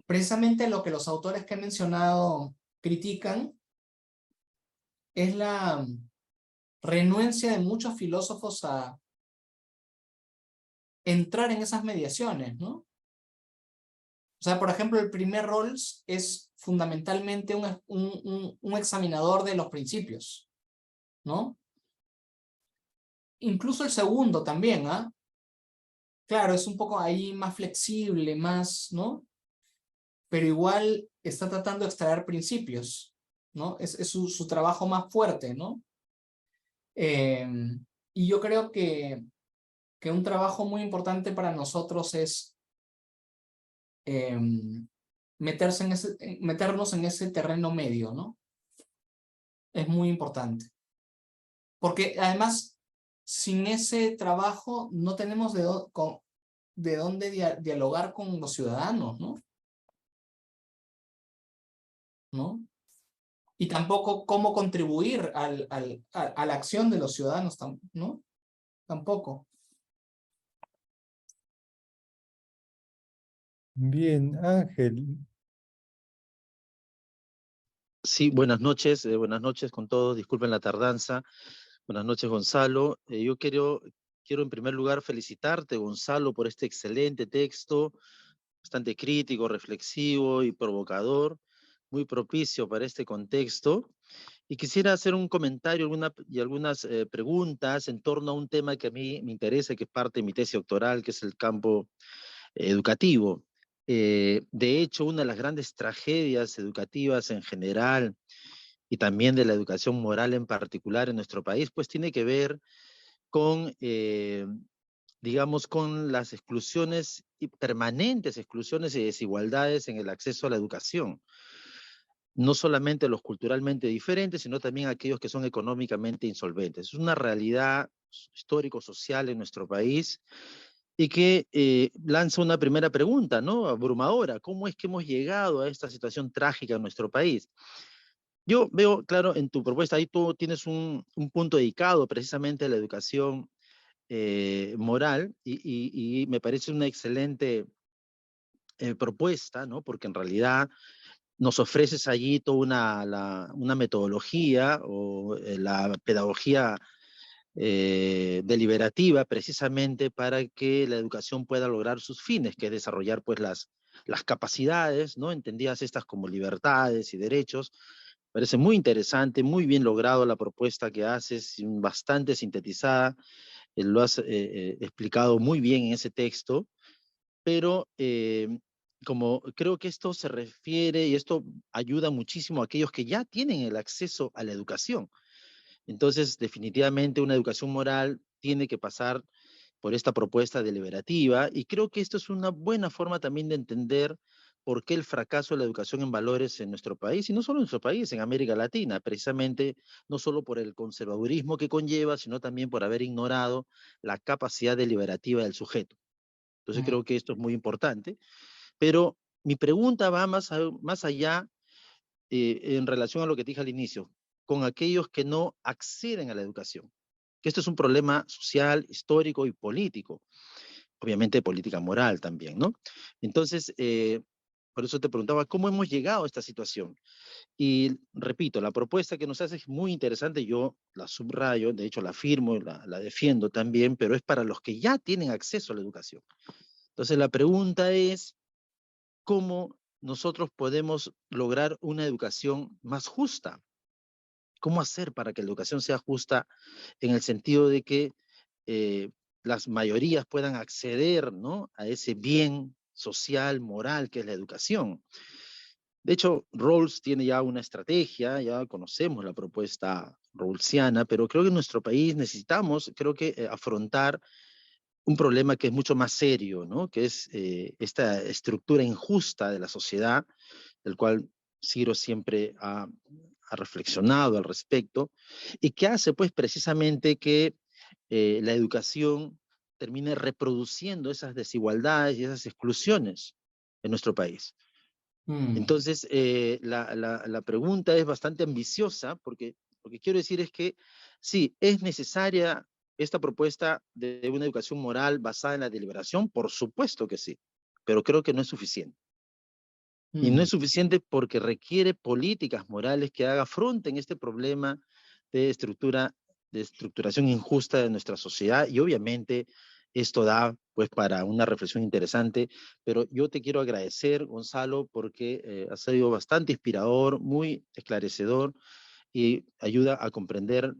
precisamente lo que los autores que he mencionado critican es la renuencia de muchos filósofos a entrar en esas mediaciones, ¿no? O sea, por ejemplo, el primer Rawls es fundamentalmente un examinador de los principios, ¿no? Incluso el segundo también, ¿ah? Claro, es un poco ahí más flexible, más, ¿no? Pero igual está tratando de extraer principios, ¿no? Es su trabajo más fuerte, ¿no? Y yo creo que un trabajo muy importante para nosotros es meternos en ese terreno medio, ¿no? Es muy importante. Porque además, sin ese trabajo no tenemos de dónde dialogar con los ciudadanos, ¿no? ¿No? Y tampoco cómo contribuir a la acción de los ciudadanos, ¿no? Tampoco. Bien, Ángel. Sí, buenas noches con todos, disculpen la tardanza. Buenas noches, Gonzalo. Yo quiero en primer lugar felicitarte, Gonzalo, por este excelente texto, bastante crítico, reflexivo y provocador, muy propicio para este contexto. Y quisiera hacer un comentario y algunas preguntas en torno a un tema que a mí me interesa, que es parte de mi tesis doctoral, que es el campo educativo. De hecho, una de las grandes tragedias educativas en general, y también de la educación moral en particular en nuestro país, pues tiene que ver con, digamos, con las exclusiones y permanentes exclusiones y desigualdades en el acceso a la educación. No solamente los culturalmente diferentes, sino también aquellos que son económicamente insolventes. Es una realidad histórico-social en nuestro país y que lanza una primera pregunta, ¿no? Abrumadora. ¿Cómo es que hemos llegado a esta situación trágica en nuestro país? Yo veo, claro, en tu propuesta, ahí tú tienes un punto dedicado precisamente a la educación moral y me parece una excelente propuesta, ¿no? Porque en realidad nos ofreces allí toda una metodología o la pedagogía deliberativa precisamente para que la educación pueda lograr sus fines, que es desarrollar pues las capacidades, ¿no? Entendidas estas como libertades y derechos. Parece muy interesante, muy bien logrado la propuesta que haces, bastante sintetizada, lo has explicado muy bien en ese texto, pero como creo que esto se refiere y esto ayuda muchísimo a aquellos que ya tienen el acceso a la educación. Entonces, definitivamente una educación moral tiene que pasar por esta propuesta deliberativa y creo que esto es una buena forma también de entender por qué el fracaso de la educación en valores en nuestro país, y no solo en nuestro país, en América Latina, precisamente no solo por el conservadurismo que conlleva, sino también por haber ignorado la capacidad deliberativa del sujeto. Entonces creo que esto es muy importante, pero mi pregunta va más allá en relación a lo que te dije al inicio, con aquellos que no acceden a la educación, que esto es un problema social, histórico y político, obviamente política moral también, ¿no? Entonces, por eso te preguntaba, ¿cómo hemos llegado a esta situación? Y repito, la propuesta que nos haces es muy interesante, yo la subrayo, de hecho la firmo, la defiendo también, pero es para los que ya tienen acceso a la educación. Entonces la pregunta es, ¿cómo nosotros podemos lograr una educación más justa? ¿Cómo hacer para que la educación sea justa en el sentido de que eh, las mayorías puedan acceder, ¿no?, a ese bien social, moral que es la educación? De hecho, Rawls tiene ya una estrategia, ya conocemos la propuesta rawlsiana, pero creo que en nuestro país necesitamos, creo que afrontar un problema que es mucho más serio, ¿no?, que es esta estructura injusta de la sociedad, del cual Ciro siempre ha reflexionado al respecto, y que hace pues precisamente que la educación termine reproduciendo esas desigualdades y esas exclusiones en nuestro país. Entonces, la pregunta es bastante ambiciosa, porque lo que quiero decir es que sí, es necesaria esta propuesta de una educación moral basada en la deliberación, por supuesto que sí, pero creo que no es suficiente. Y no es suficiente porque requiere políticas morales que hagan frente en este problema de estructuración injusta de nuestra sociedad, y obviamente esto da pues para una reflexión interesante, pero yo te quiero agradecer, Gonzalo, porque ha sido bastante inspirador, muy esclarecedor, y ayuda a comprender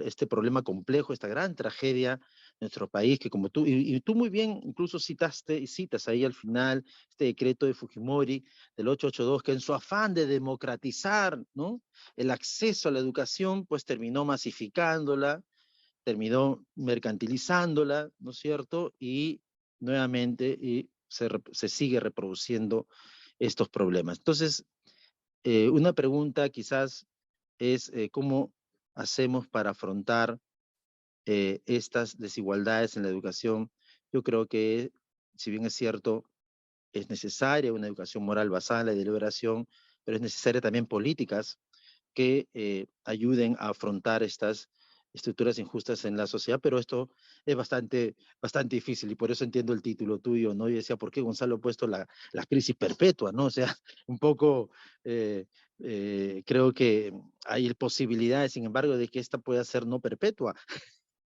este problema complejo, esta gran tragedia de nuestro país, que como tú, y tú muy bien incluso citas ahí al final este decreto de Fujimori del 882, que en su afán de democratizar, ¿no?, el acceso a la educación, pues terminó masificándola, terminó mercantilizándola, ¿no es cierto? Y nuevamente se sigue reproduciendo estos problemas. Entonces, una pregunta quizás es cómo hacemos para afrontar estas desigualdades en la educación. Yo creo que, si bien es cierto, es necesaria una educación moral basada en la deliberación, pero es necesaria también políticas que ayuden a afrontar estas estructuras injustas en la sociedad, pero esto es bastante difícil, y por eso entiendo el título tuyo, ¿no? Yo decía, ¿por qué Gonzalo ha puesto la crisis perpetua, ¿no? O sea, un poco creo que hay posibilidades, sin embargo, de que esta pueda ser no perpetua.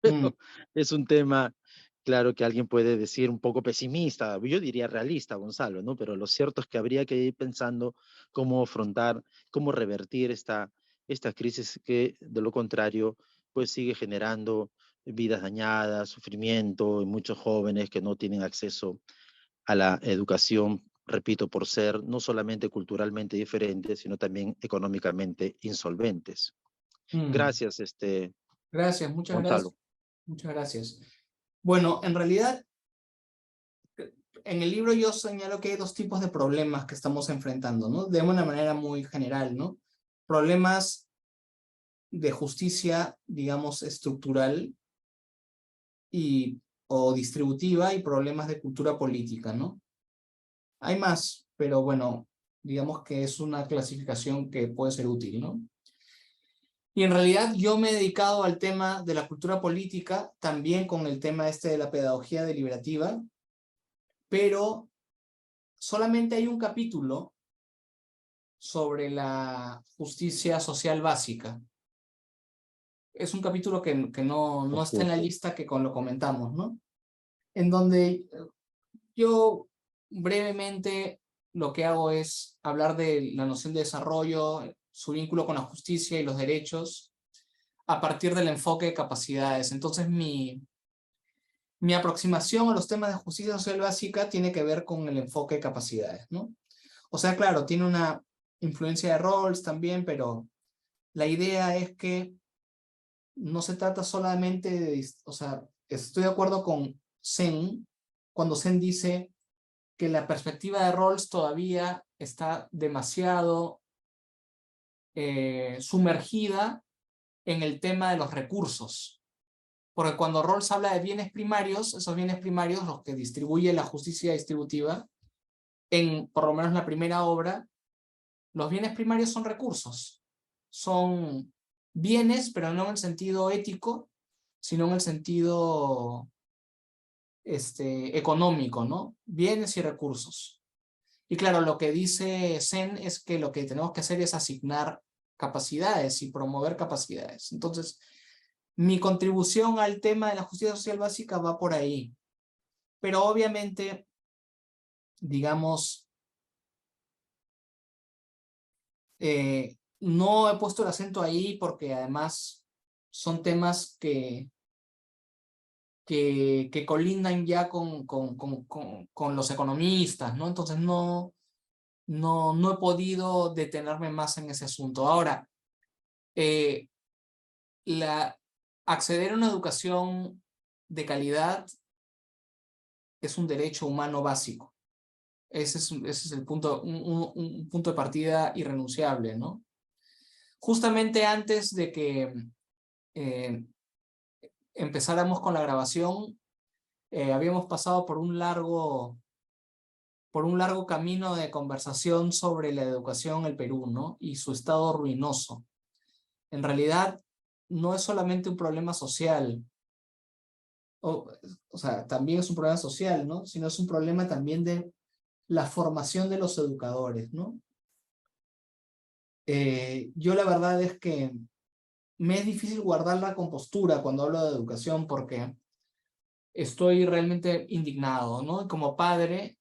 Pero es un tema, claro, que alguien puede decir un poco pesimista, yo diría realista, Gonzalo, ¿no? Pero lo cierto es que habría que ir pensando cómo afrontar, cómo revertir esta crisis que, de lo contrario, pues sigue generando vidas dañadas, sufrimiento, y muchos jóvenes que no tienen acceso a la educación repito, por ser no solamente culturalmente diferentes, sino también económicamente insolventes. Gracias, Gracias, muchas Gonzalo. gracias. Muchas gracias. Bueno, en realidad, en el libro yo señalo que hay dos tipos de problemas que estamos enfrentando, ¿no? De una manera muy general, ¿no? Problemas de justicia, digamos, estructural o distributiva, y problemas de cultura política, ¿no? Hay más, pero bueno, digamos que es una clasificación que puede ser útil, ¿no? Y en realidad yo me he dedicado al tema de la cultura política, también con el tema de la pedagogía deliberativa, pero solamente hay un capítulo sobre la justicia social básica. Es un capítulo que no está en la lista que lo comentamos, ¿no? En donde yo brevemente lo que hago es hablar de la noción de desarrollo, su vínculo con la justicia y los derechos, a partir del enfoque de capacidades. Entonces mi aproximación a los temas de justicia social básica tiene que ver con el enfoque de capacidades, ¿no? O sea, claro, tiene una influencia de Rawls también, pero la idea es que no se trata solamente de, o sea, estoy de acuerdo con Sen, cuando Sen dice que la perspectiva de Rawls todavía está demasiado sumergida en el tema de los recursos. Porque cuando Rawls habla de bienes primarios, esos bienes primarios, los que distribuye la justicia distributiva, por lo menos la primera obra, los bienes primarios son recursos. Son bienes, pero no en el sentido ético, sino en el sentido económico, ¿no? Bienes y recursos. Y claro, lo que dice Sen es que lo que tenemos que hacer es asignar capacidades y promover capacidades. Entonces, mi contribución al tema de la justicia social básica va por ahí. Pero obviamente, digamos, no he puesto el acento ahí porque además son temas que colindan ya con los economistas, ¿no? Entonces no he podido detenerme más en ese asunto. Ahora, acceder a una educación de calidad es un derecho humano básico. Ese es el punto, un punto de partida irrenunciable, ¿no? Justamente antes de que empezáramos con la grabación, habíamos pasado por un largo camino de conversación sobre la educación en el Perú, ¿no? Y su estado ruinoso. En realidad, no es solamente un problema social, o sea, también es un problema social, ¿no? Sino es un problema también de la formación de los educadores, ¿no? Yo la verdad es que me es difícil guardar la compostura cuando hablo de educación porque estoy realmente indignado, ¿no? Como padre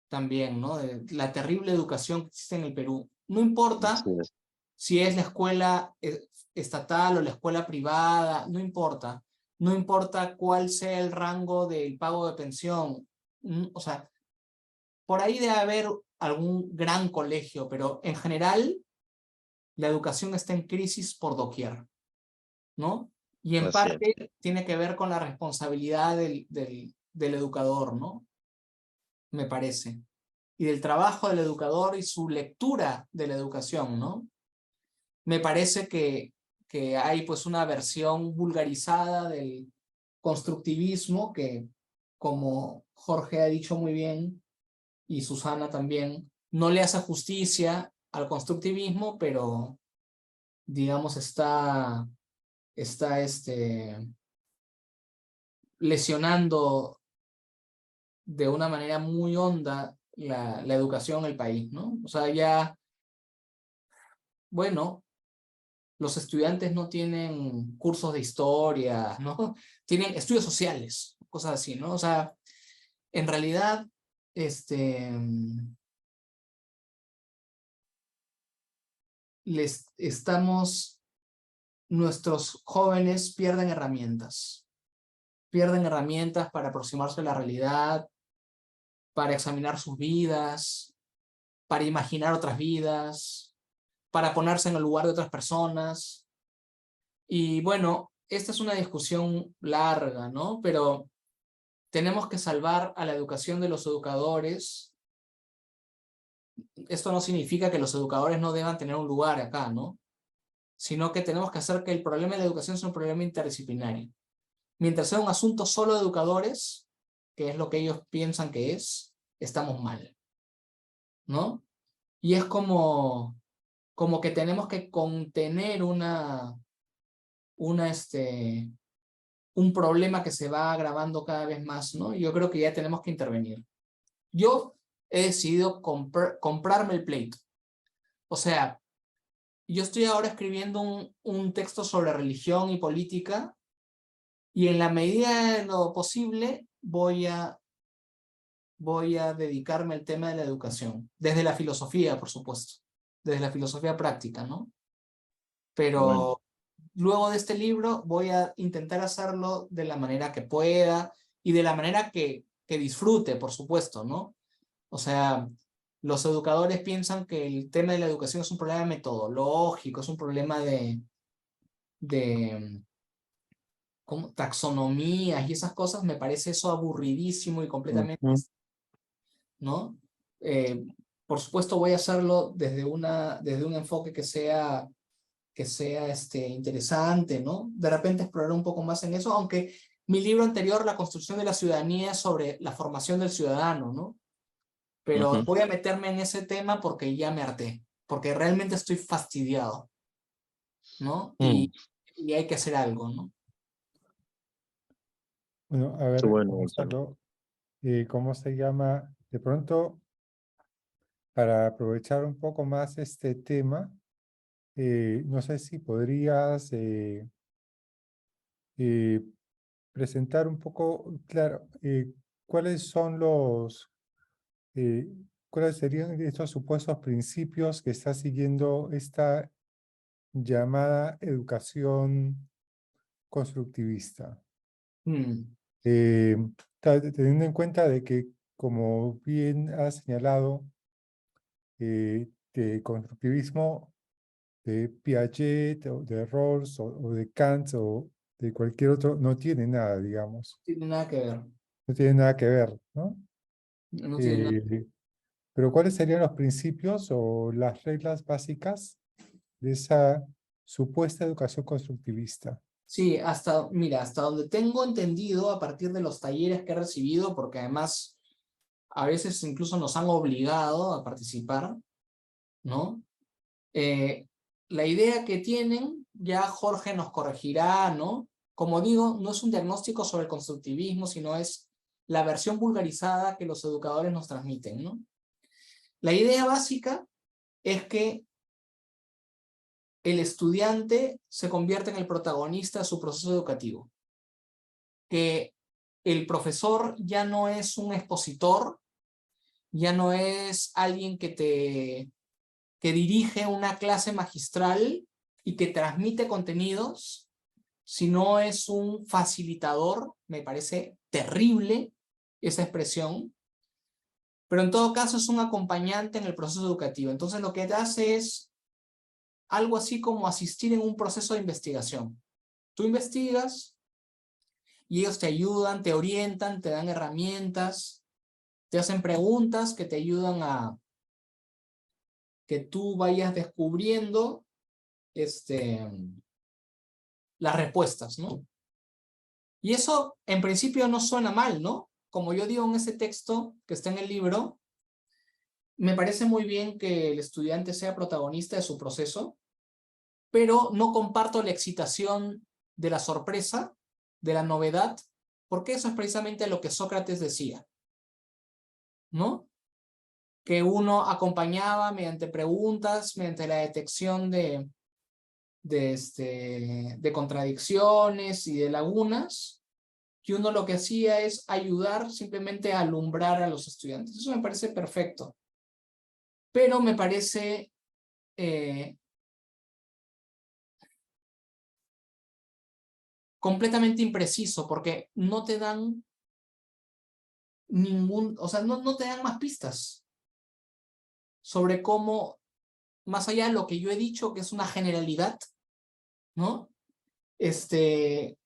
también, ¿no? De la terrible educación que existe en el Perú. No importa si es la escuela estatal o la escuela privada, no importa. No importa cuál sea el rango del pago de pensión. O sea, por ahí debe haber algún gran colegio, pero en general la educación está en crisis por doquier, ¿no? Y en parte tiene que ver con la responsabilidad del educador, ¿no? Me parece. Y del trabajo del educador y su lectura de la educación, ¿no? Me parece que hay pues una versión vulgarizada del constructivismo que, como Jorge ha dicho muy bien, y Susana también, no le hace justicia al constructivismo, pero digamos está lesionando de una manera muy honda la educación en el país, ¿no? O sea, ya, bueno, los estudiantes no tienen cursos de historia, ¿no? Tienen estudios sociales, cosas así, ¿no? O sea, en realidad, nuestros jóvenes pierden herramientas para aproximarse a la realidad, para examinar sus vidas, para imaginar otras vidas, para ponerse en el lugar de otras personas. Y bueno, esta es una discusión larga, ¿no? Pero tenemos que salvar a la educación de los educadores. Esto no significa que los educadores no deban tener un lugar acá, ¿no? Sino que tenemos que hacer que el problema de la educación sea un problema interdisciplinario. Mientras sea un asunto solo de educadores, que es lo que ellos piensan que es, estamos mal, ¿no? Y es como que tenemos que contener un problema que se va agravando cada vez más, ¿no? Yo creo que ya tenemos que intervenir. Yo he decidido comprarme el pleito. O sea, yo estoy ahora escribiendo un texto sobre religión y política, y en la medida de lo posible voy a dedicarme al tema de la educación, desde la filosofía, por supuesto, desde la filosofía práctica, ¿no? Pero Bueno, luego de este libro voy a intentar hacerlo de la manera que pueda y de la manera que disfrute, por supuesto, ¿no? O sea, los educadores piensan que el tema de la educación es un problema metodológico, es un problema de ¿cómo? Taxonomías y esas cosas. Me parece eso aburridísimo y completamente, ujú. ¿no? Por supuesto voy a hacerlo desde un enfoque que sea interesante, ¿no? De repente explorar un poco más en eso, aunque mi libro anterior, La construcción de la ciudadanía, es sobre la formación del ciudadano, ¿no? Pero Ujú. voy a meterme en ese tema porque ya me harté, porque realmente estoy fastidiado, ¿no? Mm, Y hay que hacer algo, ¿no? Bueno, a qué ver, bueno, Gonzalo. Gonzalo, ¿cómo se llama? De pronto, para aprovechar un poco más este tema, no sé si podrías eh, presentar un poco, claro, cuáles son eh, cuáles serían estos supuestos principios que está siguiendo esta llamada educación constructivista. Mm, Eh, Teniendo en cuenta de que, como bien has señalado, de constructivismo de Piaget o de Rawls o de Kant o de cualquier otro, no tiene nada, digamos. tiene nada que ver. No tiene nada que ver, ¿no? No tiene nada. Eh, pero ¿cuáles serían los principios o las reglas básicas de esa supuesta educación constructivista? Sí, mira, hasta donde tengo entendido a partir de los talleres que he recibido, porque además a veces incluso nos han obligado a participar, ¿no? La idea que tienen, ya Jorge nos corregirá, ¿no? Como digo, no es un diagnóstico sobre el constructivismo, sino es la versión vulgarizada que los educadores nos transmiten, ¿no? La idea básica es que el estudiante se convierte en el protagonista de su proceso educativo, que el profesor ya no es un expositor, ya no es alguien que dirige una clase magistral y que transmite contenidos, sino es un facilitador. Me parece terrible esa expresión, pero en todo caso es un acompañante en el proceso educativo. Entonces lo que hace es algo así como asistir en un proceso de investigación. Tú investigas y ellos te ayudan, te orientan, te dan herramientas, te hacen preguntas que te ayudan a que tú vayas descubriendo las respuestas, ¿no? Y eso en principio no suena mal, ¿no? Como yo digo en ese texto que está en el libro, me parece muy bien que el estudiante sea protagonista de su proceso, pero no comparto la excitación de la sorpresa, de la novedad, porque eso es precisamente lo que Sócrates decía, ¿no? Que uno acompañaba mediante preguntas, mediante la detección de contradicciones y de lagunas, que uno lo que hacía es ayudar simplemente a alumbrar a los estudiantes. Eso me parece perfecto. Pero me parece completamente impreciso, porque no te dan o sea, no te dan más pistas sobre cómo, más allá de lo que yo he dicho, que es una generalidad, ¿no?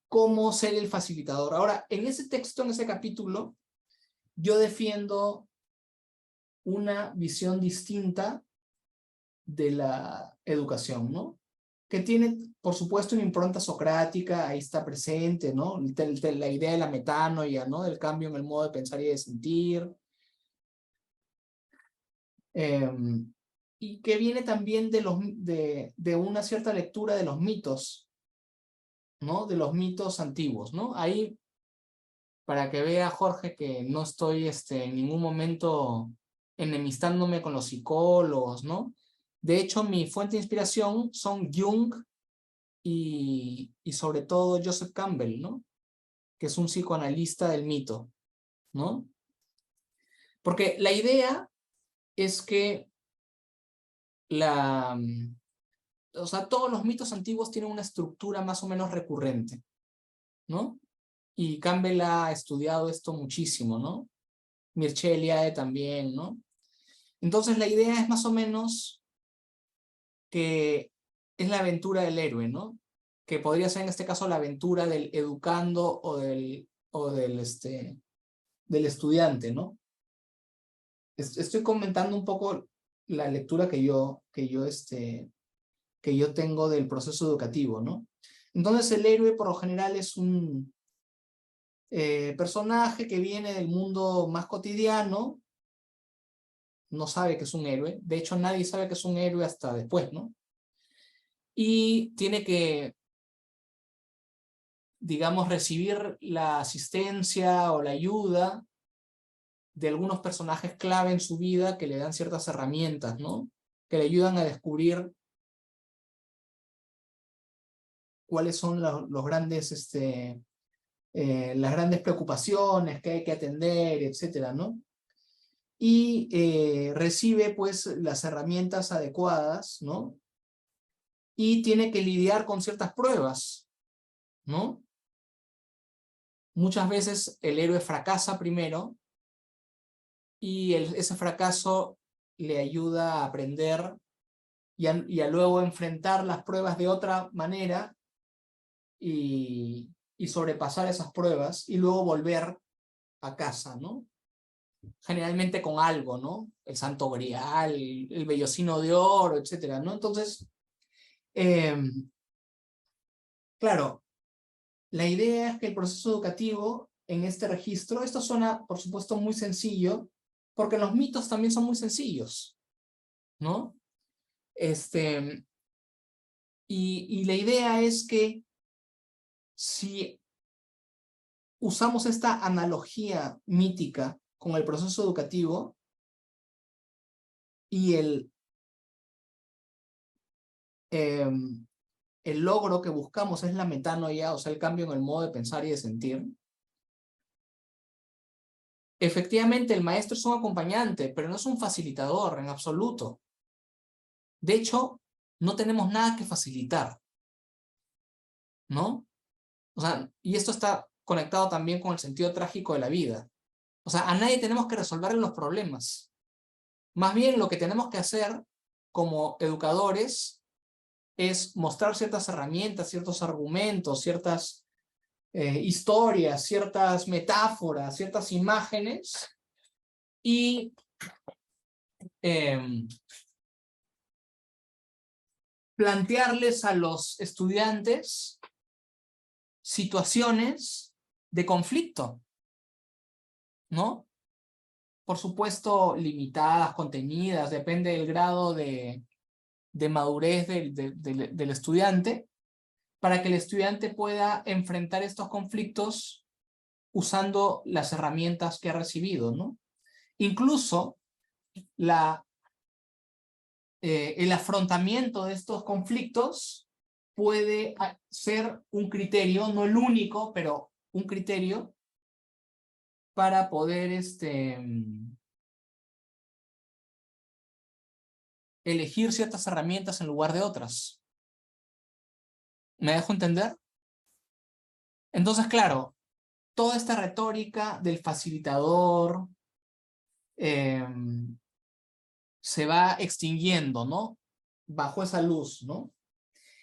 Cómo ser el facilitador. Ahora, en ese texto, en ese capítulo, yo defiendo una visión distinta de la educación, ¿no? Que tiene, por supuesto, una impronta socrática, ahí está presente, ¿no? La idea de la metanoia, ¿no? Del cambio en el modo de pensar y de sentir. Y que viene también de una cierta lectura de los mitos, ¿no? De los mitos antiguos, ¿no? Ahí, para que vea Jorge que no estoy en ningún momento enemistándome con los psicólogos, ¿no? De hecho, mi fuente de inspiración son Jung y sobre todo Joseph Campbell, ¿no? Que es un psicoanalista del mito, ¿no? Porque la idea es que o sea, todos los mitos antiguos tienen una estructura más o menos recurrente, ¿no? Y Campbell ha estudiado esto muchísimo, ¿no? Mircea Eliade también, ¿no? Entonces la idea es más o menos que es la aventura del héroe, ¿no? Que podría ser en este caso la aventura del educando o del estudiante, ¿no? Estoy comentando un poco la lectura que yo tengo del proceso educativo, ¿no? Entonces el héroe por lo general es un personaje que viene del mundo más cotidiano, no sabe que es un héroe, de hecho nadie sabe que es un héroe hasta después, ¿no? Y tiene que, digamos, recibir la asistencia o la ayuda de algunos personajes clave en su vida que le dan ciertas herramientas, ¿no? Que le ayudan a descubrir cuáles son los grandes, las grandes preocupaciones que hay que atender, etcétera, ¿no? Y recibe, pues, las herramientas adecuadas, ¿no? Y tiene que lidiar con ciertas pruebas, ¿no? Muchas veces el héroe fracasa primero y ese fracaso le ayuda a aprender y a luego enfrentar las pruebas de otra manera y sobrepasar esas pruebas y luego volver a casa, ¿no? Generalmente con algo, ¿no? El Santo Grial, el vellocino de oro, etcétera, ¿no? Entonces, claro, la idea es que el proceso educativo en este registro, esto suena, por supuesto, muy sencillo, porque los mitos también son muy sencillos, ¿no? Y la idea es que si usamos esta analogía mítica con el proceso educativo y el logro que buscamos es la metanoia, o sea, el cambio en el modo de pensar y de sentir, efectivamente el maestro es un acompañante, pero no es un facilitador en absoluto. De hecho, no tenemos nada que facilitar, ¿no? O sea, y esto está conectado también con el sentido trágico de la vida. O sea, a nadie tenemos que resolver los problemas. Más bien lo que tenemos que hacer como educadores es mostrar ciertas herramientas, ciertos argumentos, ciertas historias, ciertas metáforas, ciertas imágenes y plantearles a los estudiantes situaciones de conflicto, ¿no? Por supuesto, limitadas, contenidas, depende del grado de madurez del estudiante, para que el estudiante pueda enfrentar estos conflictos usando las herramientas que ha recibido, ¿no? Incluso el afrontamiento de estos conflictos puede ser un criterio, no el único, pero un criterio para poder elegir ciertas herramientas en lugar de otras. ¿Me dejo entender? Entonces, claro, toda esta retórica del facilitador se va extinguiendo, ¿no? Bajo esa luz, ¿no?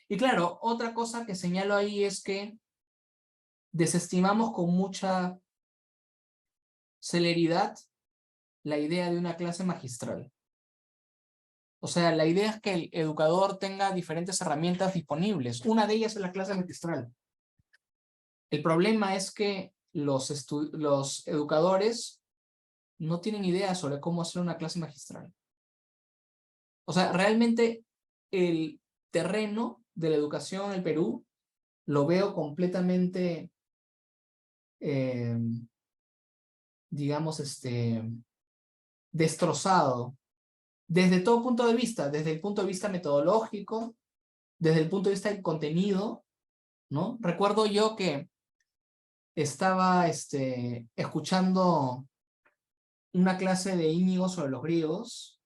Y claro, otra cosa que señalo ahí es que desestimamos con mucha celeridad la idea de una clase magistral. O sea, la idea es que el educador tenga diferentes herramientas disponibles. Una de ellas es la clase magistral. El problema es que los educadores no tienen idea sobre cómo hacer una clase magistral. O sea, realmente el terreno de la educación en el Perú lo veo completamente, digamos, destrozado. Desde todo punto de vista, desde el punto de vista metodológico, desde el punto de vista del contenido, ¿no? Recuerdo yo que estaba escuchando una clase de Íñigo sobre los griegos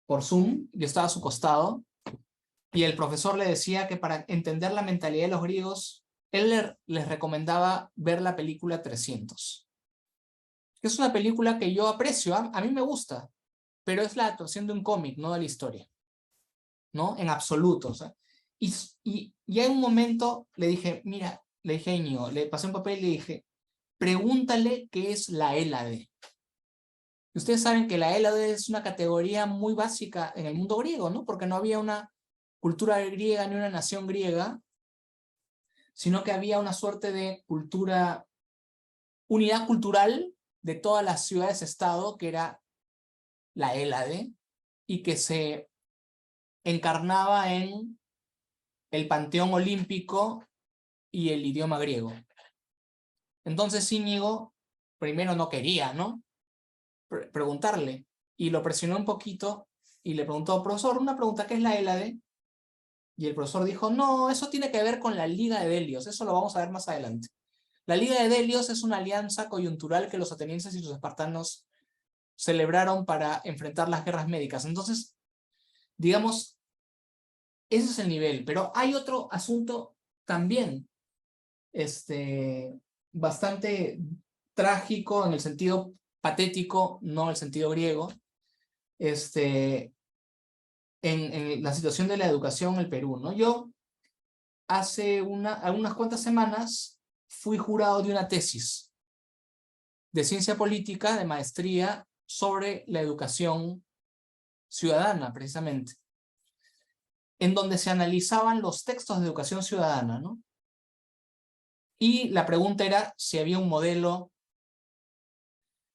por Zoom. Yo estaba a su costado y el profesor le decía que para entender la mentalidad de los griegos, él les recomendaba ver la película 300. Es una película que yo aprecio, a mí me gusta, pero es la actuación de un cómic, no de la historia, ¿no? En absoluto. O sea, y ya en un momento le dije, mira, le dije a Íñigo, le pasé un papel y le dije, pregúntale qué es la Hélade. Y ustedes saben que la Hélade es una categoría muy básica en el mundo griego, ¿no? Porque no había una cultura griega ni una nación griega, sino que había una suerte de unidad cultural de todas las ciudades-estado, que era la Hélade, y que se encarnaba en el panteón olímpico y el idioma griego. Entonces Íñigo primero no quería, ¿no? Preguntarle, y lo presionó un poquito y le preguntó, profesor, una pregunta, ¿qué es la Hélade? Y el profesor dijo, no, eso tiene que ver con la Liga de Delios, eso lo vamos a ver más adelante. La Liga de Delios es una alianza coyuntural que los atenienses y los espartanos celebraron para enfrentar las guerras médicas. Entonces, digamos, ese es el nivel. Pero hay otro asunto también bastante trágico en el sentido patético, no en el sentido griego, en la situación de la educación en el Perú, ¿no? Yo hace algunas cuantas semanas fui jurado de una tesis de ciencia política, de maestría, sobre la educación ciudadana, precisamente, en donde se analizaban los textos de educación ciudadana, ¿no? Y la pregunta era si había un modelo,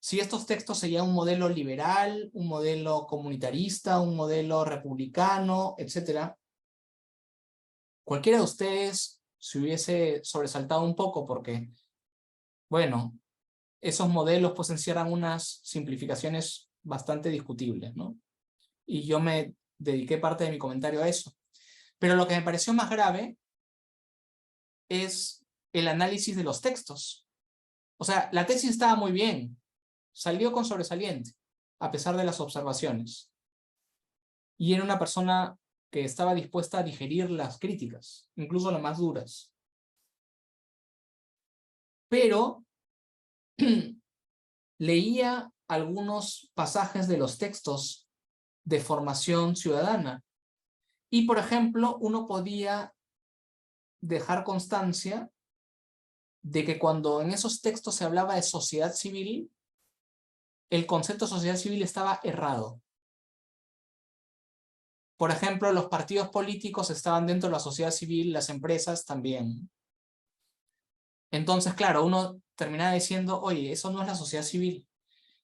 si estos textos seguían un modelo liberal, un modelo comunitarista, un modelo republicano, etc. Cualquiera de ustedes se hubiese sobresaltado un poco porque, bueno, esos modelos pues encierran unas simplificaciones bastante discutibles, ¿no? Y yo me dediqué parte de mi comentario a eso. Pero lo que me pareció más grave es el análisis de los textos. O sea, la tesis estaba muy bien, salió con sobresaliente, a pesar de las observaciones. Y era una persona que estaba dispuesta a digerir las críticas, incluso las más duras. Pero leía algunos pasajes de los textos de formación ciudadana. Y, por ejemplo, uno podía dejar constancia de que cuando en esos textos se hablaba de sociedad civil, el concepto de sociedad civil estaba errado. Por ejemplo, los partidos políticos estaban dentro de la sociedad civil, las empresas también. Entonces, claro, uno terminaba diciendo, oye, eso no es la sociedad civil.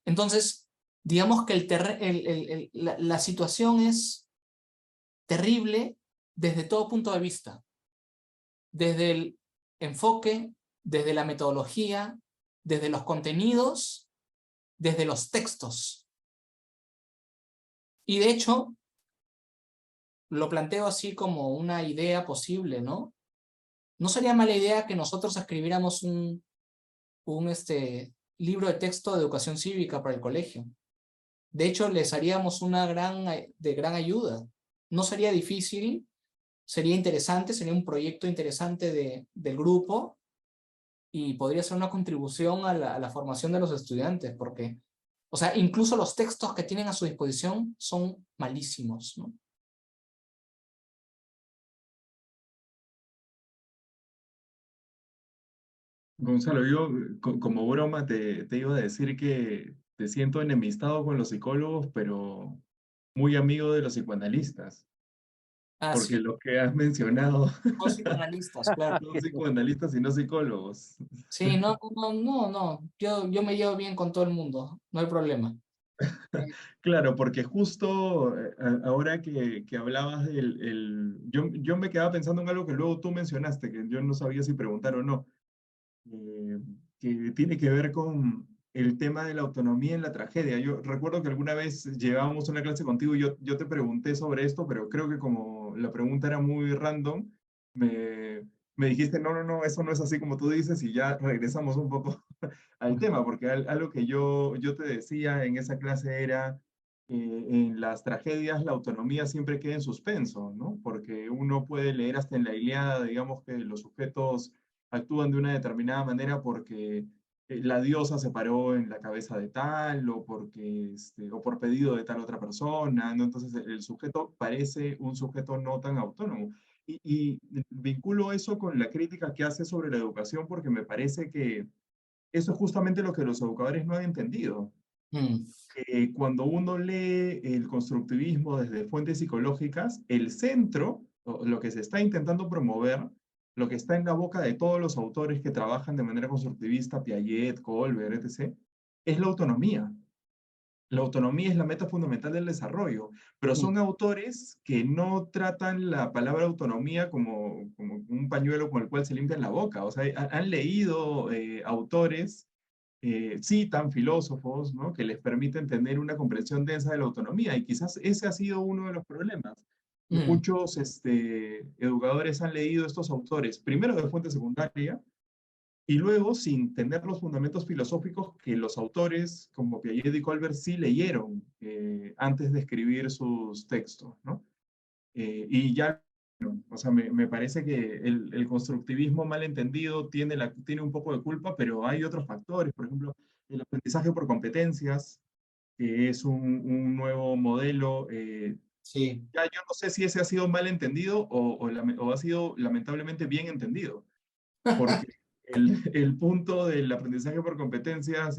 Entonces, digamos que la situación es terrible desde todo punto de vista. Desde el enfoque, desde la metodología, desde los contenidos, desde los textos. Y de hecho, lo planteo así como una idea posible, ¿no? No sería mala idea que nosotros escribiéramos un libro de texto de educación cívica para el colegio. De hecho, les haríamos de gran ayuda. No sería difícil, sería interesante, sería un proyecto interesante del grupo, y podría ser una contribución a la formación de los estudiantes, porque, o sea, incluso los textos que tienen a su disposición son malísimos, ¿no? Gonzalo, yo como broma te iba a decir que te siento enemistado con los psicólogos, pero muy amigo de los psicoanalistas, Ah, porque sí, lo que has mencionado los psicoanalistas, claro. son psicoanalistas y no psicólogos. Sí, no, yo me llevo bien con todo el mundo, no hay problema. Claro, porque justo ahora que hablabas yo me quedaba pensando en algo que luego tú mencionaste, que yo no sabía si preguntar o no, que tiene que ver con el tema de la autonomía en la tragedia. Yo recuerdo que alguna vez llevábamos una clase contigo y yo te pregunté sobre esto, pero creo que como la pregunta era muy random, me dijiste, no, eso no es así como tú dices, y ya regresamos un poco al tema, porque algo que yo te decía en esa clase era, en las tragedias la autonomía siempre queda en suspenso, ¿no? Porque uno puede leer hasta en la Ilíada, digamos, que los sujetos actúan de una determinada manera porque la diosa se paró en la cabeza de tal, o porque, o por pedido de tal otra persona, ¿no? Entonces el sujeto parece un sujeto no tan autónomo. Y vinculo eso con la crítica que hace sobre la educación porque me parece que eso es justamente lo que los educadores no han entendido. Mm, Cuando uno lee el constructivismo desde fuentes psicológicas, el centro, o lo que se está intentando promover, lo que está en la boca de todos los autores que trabajan de manera constructivista, Piaget, Kohlberg, etc., es la autonomía. La autonomía es la meta fundamental del desarrollo, pero mm, son autores que no tratan la palabra autonomía como un pañuelo con el cual se limpian la boca. O sea, han leído autores, citan filósofos, ¿no? Que les permiten tener una comprensión densa de la autonomía, y quizás ese ha sido uno de los problemas. mm, Muchos educadores han leído estos autores, primero de fuente secundaria, y luego sin tener los fundamentos filosóficos que los autores como Piaget y Kohlberg sí leyeron antes de escribir sus textos, ¿no? Y ya, o sea, me parece que el constructivismo mal entendido tiene un poco de culpa, pero hay otros factores, por ejemplo, el aprendizaje por competencias, que es un nuevo modelo. sí. Ya yo no sé si ese ha sido mal entendido o ha sido lamentablemente bien entendido, porque el punto del aprendizaje por competencias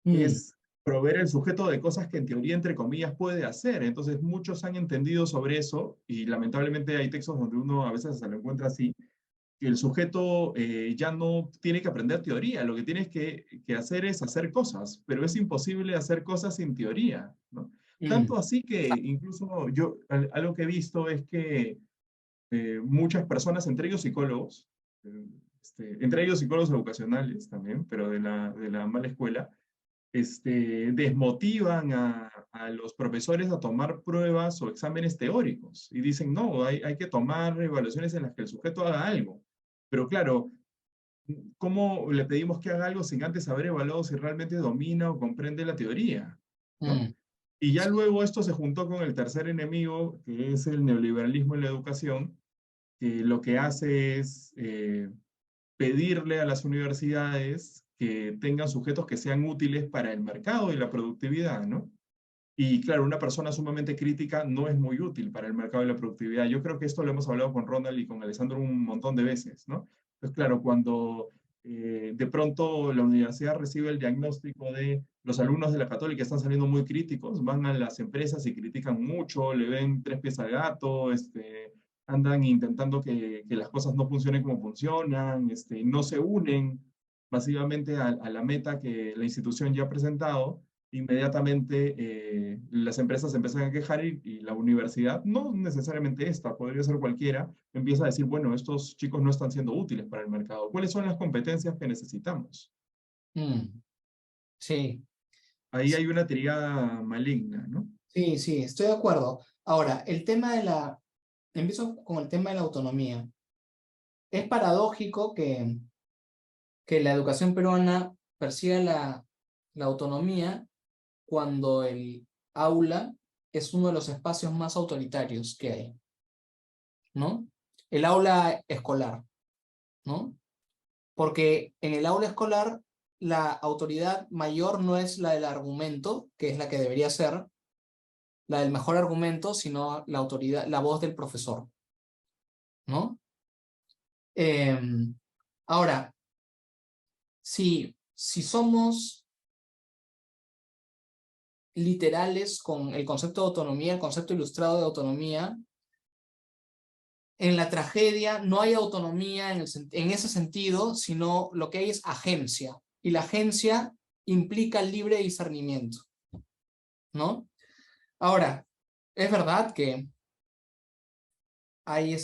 Mm, es proveer el sujeto de cosas que en teoría, entre comillas, puede hacer. Entonces, muchos han entendido sobre eso, y lamentablemente hay textos donde uno a veces se lo encuentra así, que el sujeto ya no tiene que aprender teoría, lo que tienes que hacer es hacer cosas, pero es imposible hacer cosas sin teoría, ¿no? mm, Tanto así que incluso algo que he visto es que muchas personas, entre ellos psicólogos, entre ellos psicólogos educacionales también, pero de la mala escuela, desmotivan a los profesores a tomar pruebas o exámenes teóricos y dicen, no, hay que tomar evaluaciones en las que el sujeto haga algo. Pero claro, ¿cómo le pedimos que haga algo sin antes haber evaluado si realmente domina o comprende la teoría? ¿No? mm, Y ya luego esto se juntó con el tercer enemigo, que es el neoliberalismo en la educación, que lo que hace es pedirle a las universidades que tengan sujetos que sean útiles para el mercado y la productividad, ¿no? Y claro, una persona sumamente crítica no es muy útil para el mercado y la productividad. Yo creo que esto lo hemos hablado con Ronald y con Alessandro un montón de veces, ¿no? Entonces, claro, cuando de pronto la universidad recibe el diagnóstico de los alumnos de la Católica están saliendo muy críticos, van a las empresas y critican mucho, le ven tres pies al gato, andan intentando que las cosas no funcionen como funcionan, no se unen masivamente a la meta que la institución ya ha presentado. Inmediatamente las empresas se empiezan a quejar y la universidad, no necesariamente esta, podría ser cualquiera, empieza a decir, bueno, estos chicos no están siendo útiles para el mercado. ¿Cuáles son las competencias que necesitamos? mm, sí, Ahí hay una tríada maligna, ¿no? sí, estoy de acuerdo. Ahora, empiezo con el tema de la autonomía. Es paradójico que la educación peruana persiga la autonomía cuando el aula es uno de los espacios más autoritarios que hay, ¿no? El aula escolar, ¿no? Porque en el aula escolar la autoridad mayor no es la del argumento, que es la que debería ser, la del mejor argumento, sino la autoridad, la voz del profesor, ¿no? Ahora, si somos literales con el concepto de autonomía, el concepto ilustrado de autonomía, en la tragedia no hay autonomía en ese sentido, sino lo que hay es agencia. Y la agencia implica el libre discernimiento, ¿no? Ahora, es verdad que hay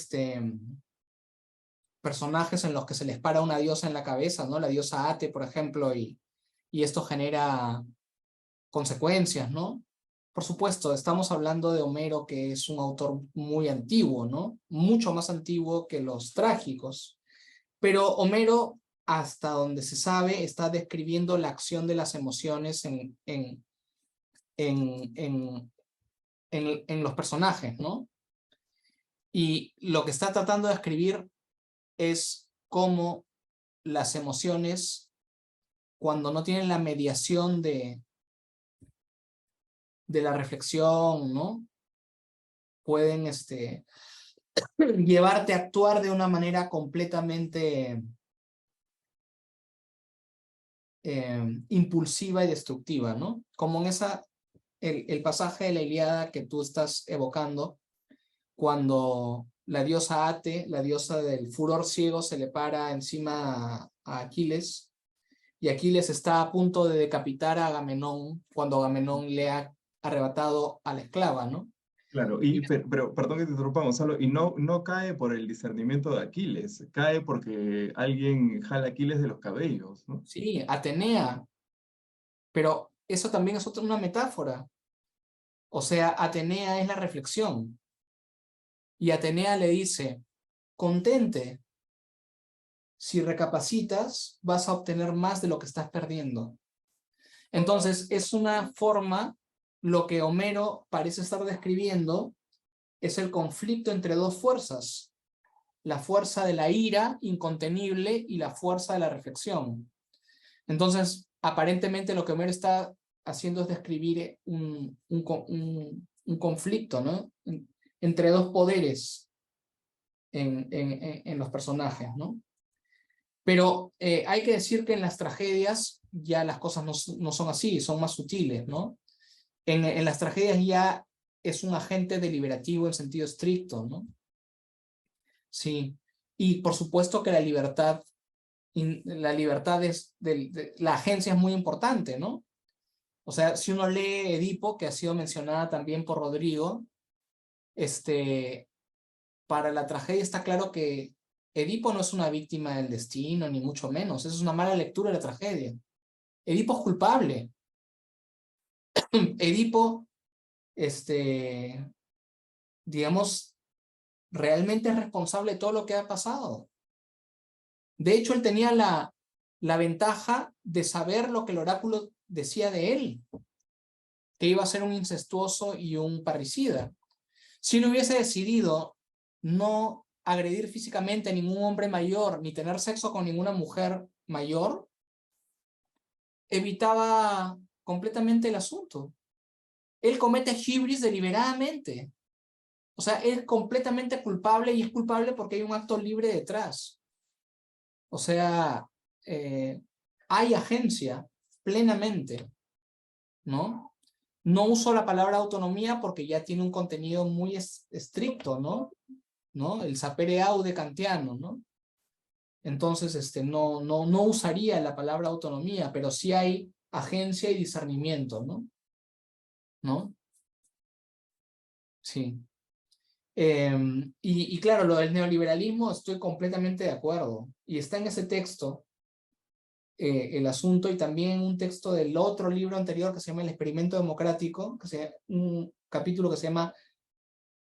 personajes en los que se les para una diosa en la cabeza, ¿no? La diosa Ate, por ejemplo, y esto genera consecuencias, ¿no? Por supuesto, estamos hablando de Homero, que es un autor muy antiguo, ¿no? Mucho más antiguo que los trágicos. Pero Homero, hasta donde se sabe, está describiendo la acción de las emociones en los personajes, ¿no? Y lo que está tratando de escribir es cómo las emociones, cuando no tienen la mediación de la reflexión, ¿no? Pueden llevarte a actuar de una manera completamente impulsiva y destructiva, ¿no? Como en el pasaje de la Ilíada que tú estás evocando, cuando la diosa Ate, la diosa del furor ciego, se le para encima a Aquiles, y Aquiles está a punto de decapitar a Agamenón cuando Agamenón le ha arrebatado a la esclava, ¿no? Claro, pero perdón que te interrumpa, Gonzalo, y no cae por el discernimiento de Aquiles, cae porque alguien jala a Aquiles de los cabellos, ¿no? Sí, Atenea, pero eso también es una metáfora. O sea, Atenea es la reflexión. Y Atenea le dice, contente, si recapacitas vas a obtener más de lo que estás perdiendo. Entonces es una forma, lo que Homero parece estar describiendo es el conflicto entre dos fuerzas, la fuerza de la ira incontenible y la fuerza de la reflexión. Entonces, aparentemente lo que Homero está haciendo es describir un conflicto, ¿no? Entre dos poderes en los personajes, ¿no? Pero hay que decir que en las tragedias ya las cosas no son así, son más sutiles, ¿no? En las tragedias ya es un agente deliberativo en sentido estricto, ¿no? Sí. Y por supuesto que la libertad la agencia es muy importante, ¿no? O sea, si uno lee Edipo, que ha sido mencionada también por Rodrigo, para la tragedia está claro que Edipo no es una víctima del destino, ni mucho menos. Esa es una mala lectura de la tragedia. Edipo es culpable. Edipo, digamos, realmente es responsable de todo lo que ha pasado. De hecho, él tenía la ventaja de saber lo que el oráculo decía de él, que iba a ser un incestuoso y un parricida. Si no hubiese decidido no agredir físicamente a ningún hombre mayor, ni tener sexo con ninguna mujer mayor, evitaba completamente el asunto. Él comete hibris deliberadamente. O sea, es completamente culpable y es culpable porque hay un acto libre detrás. O sea, hay agencia plenamente, ¿no? No uso la palabra autonomía porque ya tiene un contenido muy estricto, ¿no? El sapere aude kantiano, ¿no? Entonces, no usaría la palabra autonomía, pero sí hay agencia y discernimiento, ¿no? ¿No? Sí. Y claro, lo del neoliberalismo estoy completamente de acuerdo. Y está en ese texto el asunto, y también un texto del otro libro anterior que se llama El experimento democrático, un capítulo que se llama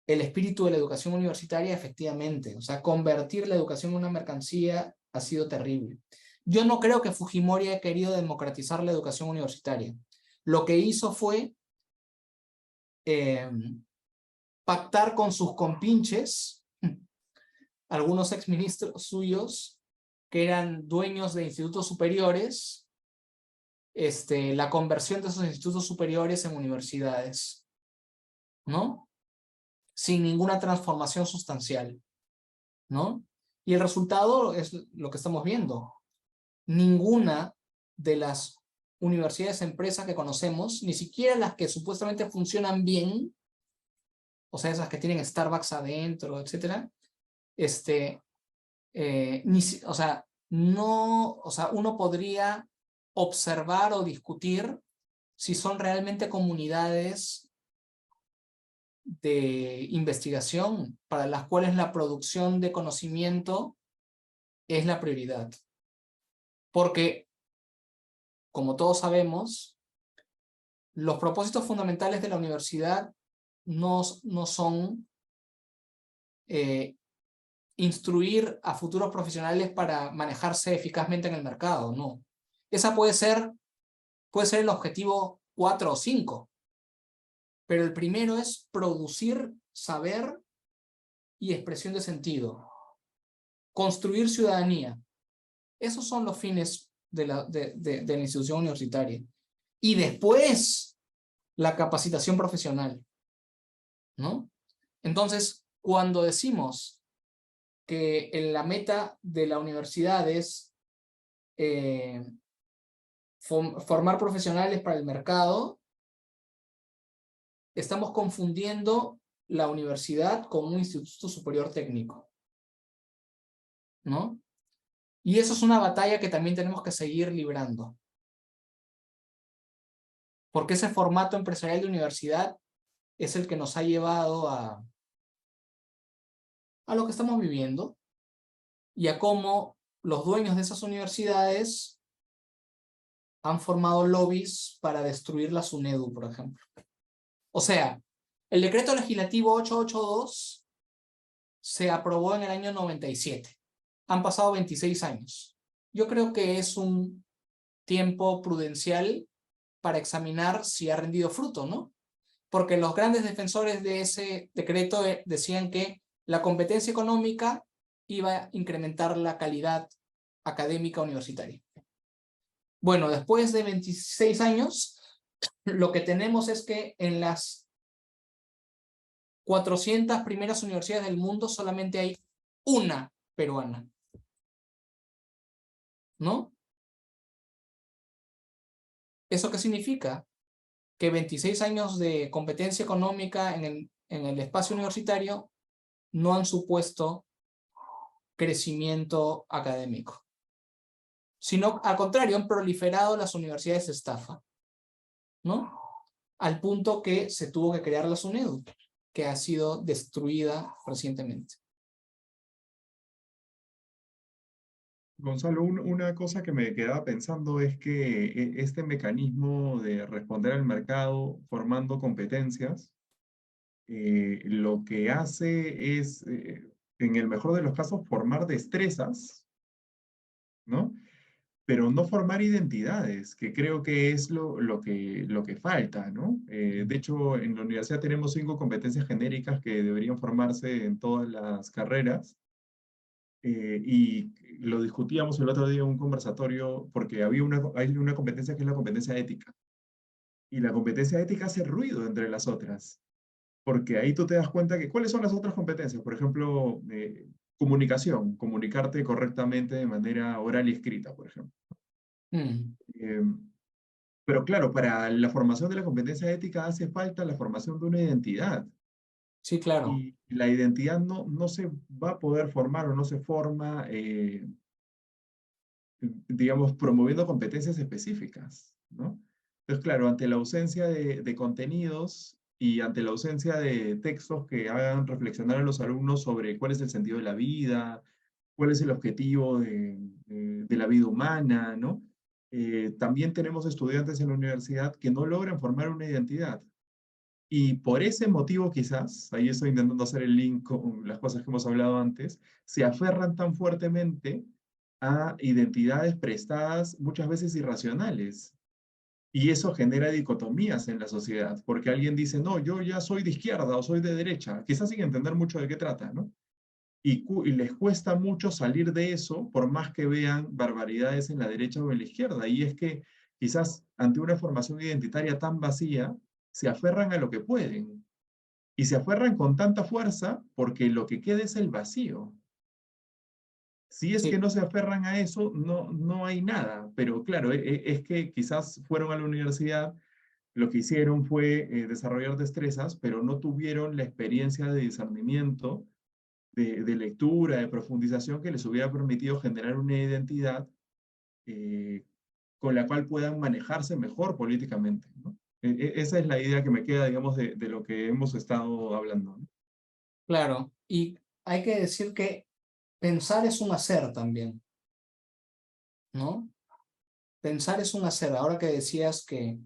El espíritu de la educación universitaria. Efectivamente, o sea, convertir la educación en una mercancía ha sido terrible. Yo no creo que Fujimori haya querido democratizar la educación universitaria. Lo que hizo fue pactar con sus compinches, algunos exministros suyos, que eran dueños de institutos superiores, la conversión de esos institutos superiores en universidades, ¿no? Sin ninguna transformación sustancial, ¿no? Y el resultado es lo que estamos viendo. Ninguna de las universidades, empresas que conocemos, ni siquiera las que supuestamente funcionan bien, o sea, esas que tienen Starbucks adentro, etcétera, o sea, no, o sea, uno podría observar o discutir si son realmente comunidades de investigación para las cuales la producción de conocimiento es la prioridad. Porque, como todos sabemos, los propósitos fundamentales de la universidad no son instruir a futuros profesionales para manejarse eficazmente en el mercado, no. Esa puede ser el objetivo 4 o 5, pero el primero es producir saber y expresión de sentido, construir ciudadanía. Esos son los fines de la institución universitaria. Y después, la capacitación profesional, ¿no? Entonces, cuando decimos que la meta de la universidad es formar profesionales para el mercado, estamos confundiendo la universidad con un instituto superior técnico, ¿no? Y eso es una batalla que también tenemos que seguir librando. Porque ese formato empresarial de universidad es el que nos ha llevado a lo que estamos viviendo y a cómo los dueños de esas universidades han formado lobbies para destruir la SUNEDU, por ejemplo. O sea, el decreto legislativo 882 se aprobó en el año 97. Han pasado 26 años. Yo creo que es un tiempo prudencial para examinar si ha rendido fruto, ¿no? Porque los grandes defensores de ese decreto decían que la competencia económica iba a incrementar la calidad académica universitaria. Bueno, después de 26 años, lo que tenemos es que en las 400 primeras universidades del mundo solamente hay una peruana, ¿no? ¿Eso qué significa? Que 26 años de competencia económica en el espacio universitario no han supuesto crecimiento académico, sino al contrario, han proliferado las universidades de estafa, ¿no? Al punto que se tuvo que crear la SUNEDU, que ha sido destruida recientemente. Gonzalo, una cosa que me quedaba pensando es que este mecanismo de responder al mercado formando competencias, lo que hace es, en el mejor de los casos, formar destrezas, ¿no? Pero no formar identidades, que creo que es lo que falta, ¿no? De hecho, en la universidad tenemos 5 competencias genéricas que deberían formarse en todas las carreras. Y lo discutíamos el otro día en un conversatorio porque hay una competencia que es la competencia ética. Y la competencia ética hace ruido entre las otras, porque ahí tú te das cuenta que ¿cuáles son las otras competencias? Por ejemplo, comunicación, comunicarte correctamente de manera oral y escrita, por ejemplo. Pero claro, para la formación de la competencia ética hace falta la formación de una identidad. Sí, claro. Y la identidad no se va a poder formar o no se forma, digamos, promoviendo competencias específicas, ¿no? Entonces, claro, ante la ausencia de contenidos y ante la ausencia de textos que hagan reflexionar a los alumnos sobre cuál es el sentido de la vida, cuál es el objetivo de la vida humana, ¿no? También tenemos estudiantes en la universidad que no logran formar una identidad. Y por ese motivo quizás, ahí estoy intentando hacer el link con las cosas que hemos hablado antes, se aferran tan fuertemente a identidades prestadas muchas veces irracionales. Y eso genera dicotomías en la sociedad, porque alguien dice, no, yo ya soy de izquierda o soy de derecha, quizás sin entender mucho de qué trata, ¿no? y les cuesta mucho salir de eso, por más que vean barbaridades en la derecha o en la izquierda. Y es que quizás ante una formación identitaria tan vacía, se aferran a lo que pueden. Y se aferran con tanta fuerza porque lo que queda es el vacío. Si es Sí, que no se aferran a eso, no hay nada. Pero claro, es que quizás fueron a la universidad, lo que hicieron fue desarrollar destrezas, pero no tuvieron la experiencia de discernimiento, de lectura, de profundización que les hubiera permitido generar una identidad eh, con la cual puedan manejarse mejor políticamente, ¿no? Esa es la idea que me queda, digamos, de lo que hemos estado hablando, ¿no? claro. Y hay que decir que pensar es un hacer también, ¿no? Pensar es un hacer. Ahora que decías que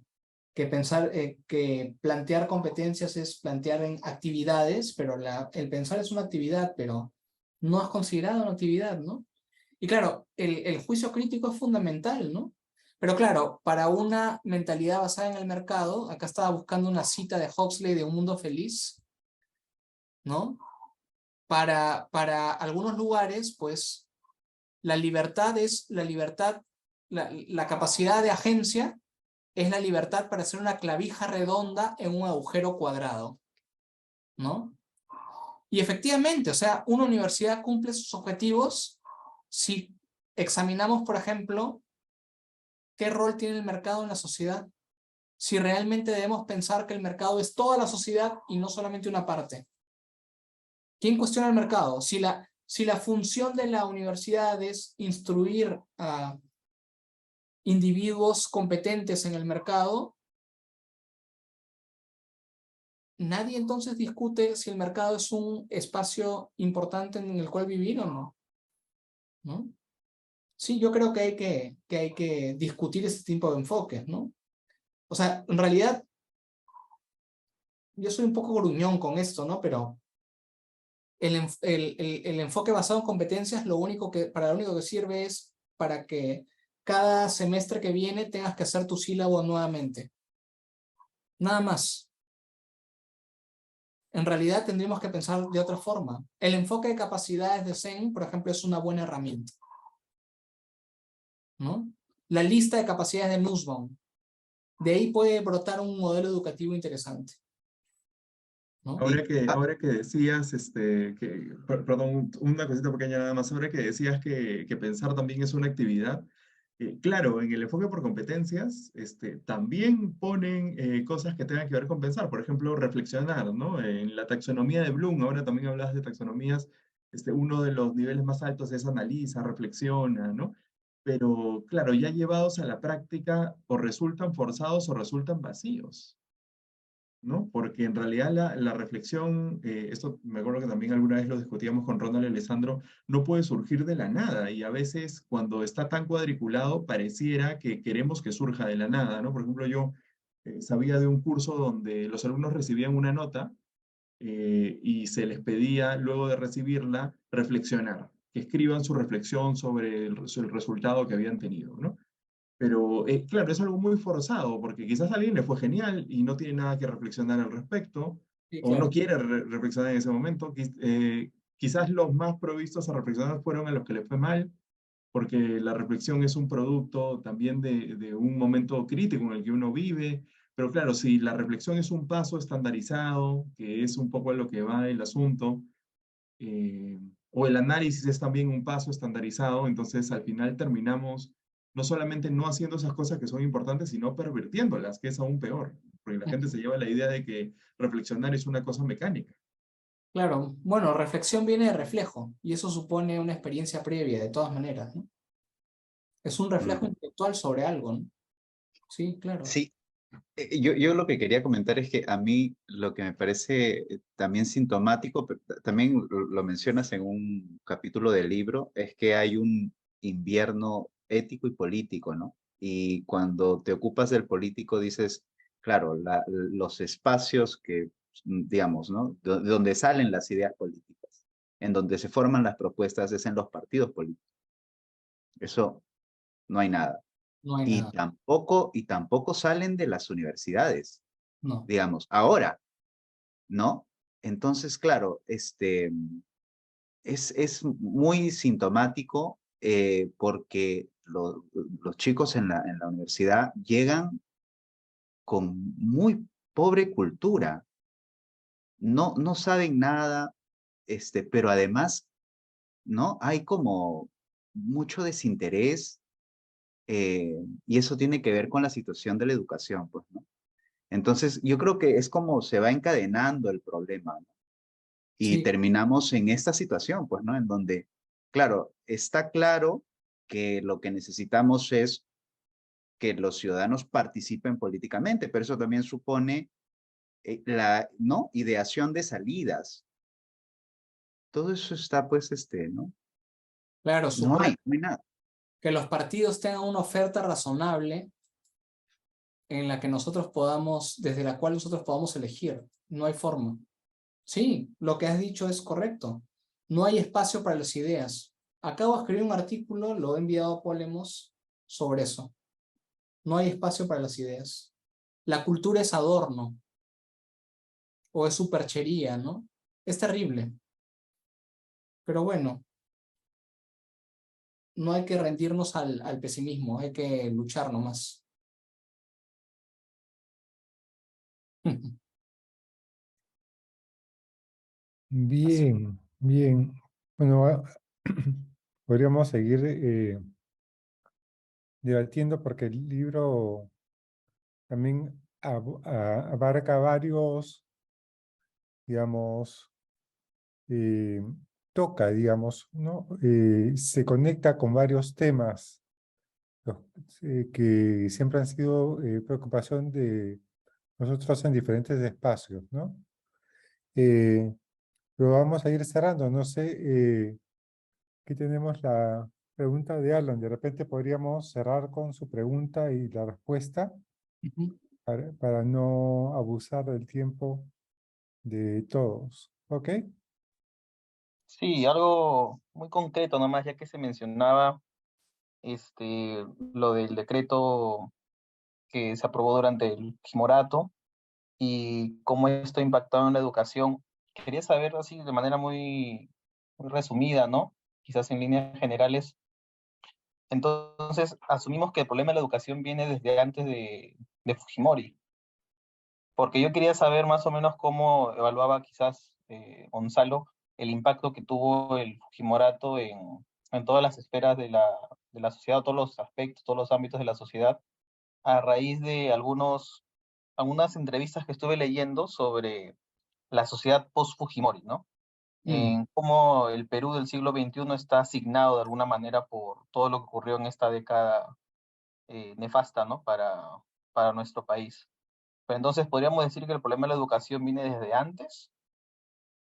pensar, que plantear competencias es plantear en actividades, pero el pensar es una actividad, pero no has considerado una actividad, ¿no? Y claro, el juicio crítico es fundamental, ¿no? Pero claro, para una mentalidad basada en el mercado, acá estaba buscando una cita de Huxley de Un Mundo Feliz, ¿no? Para algunos lugares, pues, la libertad es la libertad, la capacidad de agencia es la libertad para hacer una clavija redonda en un agujero cuadrado, ¿no? Y efectivamente, o sea, una universidad cumple sus objetivos si examinamos, por ejemplo, qué rol tiene el mercado en la sociedad, si realmente debemos pensar que el mercado es toda la sociedad y no solamente una parte. ¿Quién cuestiona el mercado? Si la función de la universidad es instruir a individuos competentes en el mercado, nadie entonces discute si el mercado es un espacio importante en el cual vivir o no, ¿no? Sí, yo creo que hay que discutir ese tipo de enfoques, ¿no? O sea, en realidad, yo soy un poco gruñón con esto, ¿no? Pero el enfoque basado en competencias, para lo único que sirve es para que cada semestre que viene tengas que hacer tu sílabo nuevamente. Nada más. En realidad tendríamos que pensar de otra forma. El enfoque de capacidades de Zen, por ejemplo, es una buena herramienta, ¿no? La lista de capacidades de Nussbaum. De ahí puede brotar un modelo educativo interesante, ¿no? Ahora que decías, perdón, una cosita pequeña nada más, ahora que decías que pensar también es una actividad, claro, en el enfoque por competencias, también ponen cosas que tengan que ver con pensar, por ejemplo, reflexionar, ¿no? En la taxonomía de Bloom, ahora también hablas de taxonomías, uno de los niveles más altos es analiza, reflexiona, ¿no? Pero claro, ya llevados a la práctica, o resultan forzados o resultan vacíos, ¿no? Porque en realidad la reflexión, esto me acuerdo que también alguna vez lo discutíamos con Ronald y Alessandro, no puede surgir de la nada y a veces cuando está tan cuadriculado pareciera que queremos que surja de la nada, ¿no? Por ejemplo, yo sabía de un curso donde los alumnos recibían una nota y se les pedía luego de recibirla reflexionar, que escriban su reflexión sobre el resultado que habían tenido, ¿no? Pero claro, es algo muy forzado, porque quizás a alguien le fue genial y no tiene nada que reflexionar al respecto, Sí, o no claro. quiere reflexionar en ese momento. Quizás los más provistos a reflexionar fueron a los que les fue mal, porque la reflexión es un producto también de un momento crítico en el que uno vive. Pero claro, si la reflexión es un paso estandarizado, que es un poco a lo que va el asunto, eh, o el análisis es también un paso estandarizado, entonces al final terminamos no solamente no haciendo esas cosas que son importantes, sino pervirtiéndolas, que es aún peor, porque la gente se lleva la idea de que reflexionar es una cosa mecánica. Claro, bueno, reflexión viene de reflejo y eso supone una experiencia previa de todas maneras, ¿no? Es un reflejo Mm, intelectual sobre algo, ¿no? Sí, claro. sí, yo lo que quería comentar es que a mí lo que me parece también sintomático, pero también lo mencionas en un capítulo del libro, es que hay un invierno ético y político, ¿no? Y cuando te ocupas del político dices, claro, los espacios que, digamos, ¿no? De donde salen las ideas políticas, en donde se forman las propuestas es en los partidos políticos. Eso no hay nada. No hay nada. Y tampoco salen de las universidades, No. digamos, ahora, ¿no? Entonces, claro, es muy sintomático porque los chicos en la universidad llegan con muy pobre cultura. No saben nada, pero además, ¿no? Hay como mucho desinterés y eso tiene que ver con la situación de la educación, pues, ¿no? Entonces, yo creo que es como se va encadenando el problema, ¿no? Y Sí, terminamos en esta situación, pues, ¿no? En donde, claro, está claro que lo que necesitamos es que los ciudadanos participen políticamente, pero eso también supone la, ¿no? Ideación de salidas. Todo eso está, pues, ¿no? claro, No hay, supone no hay nada. que los partidos tengan una oferta razonable en la que nosotros podamos, desde la cual nosotros podamos elegir. No hay forma. Sí, lo que has dicho es correcto. No hay espacio para las ideas. Acabo de escribir un artículo, lo he enviado a Polemos sobre eso. No hay espacio para las ideas. La cultura es adorno o es superchería, ¿no? Es terrible. Pero bueno, no hay que rendirnos al pesimismo, hay que luchar nomás. Bien, bien. Bueno, podríamos seguir debatiendo porque el libro también abarca varios, digamos, eh, toca, digamos, ¿no? Se conecta con varios temas los- que siempre han sido preocupación de nosotros en diferentes espacios, ¿no? Eh, pero vamos a ir cerrando. No sé, aquí tenemos la pregunta de Alan. De repente podríamos cerrar con su pregunta y la respuesta Ujú. para no abusar del tiempo de todos. ¿Ok? Sí, algo muy concreto nomás, ya que se mencionaba lo del decreto que se aprobó durante el Fujimorato y cómo esto ha impactado en la educación. Quería saber así de manera muy resumida, ¿no? Quizás en líneas generales. Entonces, asumimos que el problema de la educación viene desde antes de Fujimori, porque yo quería saber más o menos cómo evaluaba quizás Gonzalo el impacto que tuvo el Fujimorato en todas las esferas de la sociedad, todos los aspectos, todos los ámbitos de la sociedad, a raíz de algunas entrevistas que estuve leyendo sobre la sociedad post-Fujimori, ¿no? Mm, En cómo el Perú del siglo XXI está asignado de alguna manera por todo lo que ocurrió en esta década nefasta, ¿no? Para nuestro país. Pero entonces, ¿podríamos decir que el problema de la educación viene desde antes?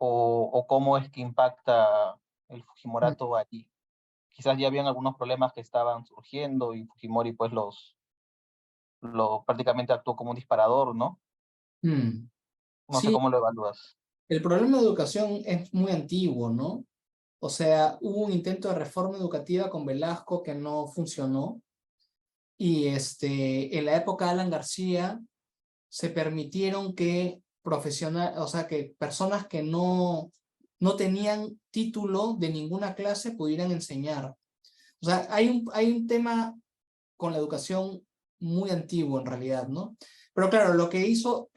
¿O cómo es que impacta el mm, Fujimorato allí? Quizás ya habían algunos problemas que estaban surgiendo y Fujimori pues prácticamente actuó como un disparador, ¿no? mm. No sé Sí, cómo lo evalúas. el problema de educación es muy antiguo, ¿no? O sea, hubo un intento de reforma educativa con Velasco que no funcionó. Y en la época de Alan García se permitieron que o sea, que personas que no tenían título de ninguna clase pudieran enseñar. O sea, hay un tema con la educación muy antiguo en realidad, ¿no? Pero claro, lo que hizo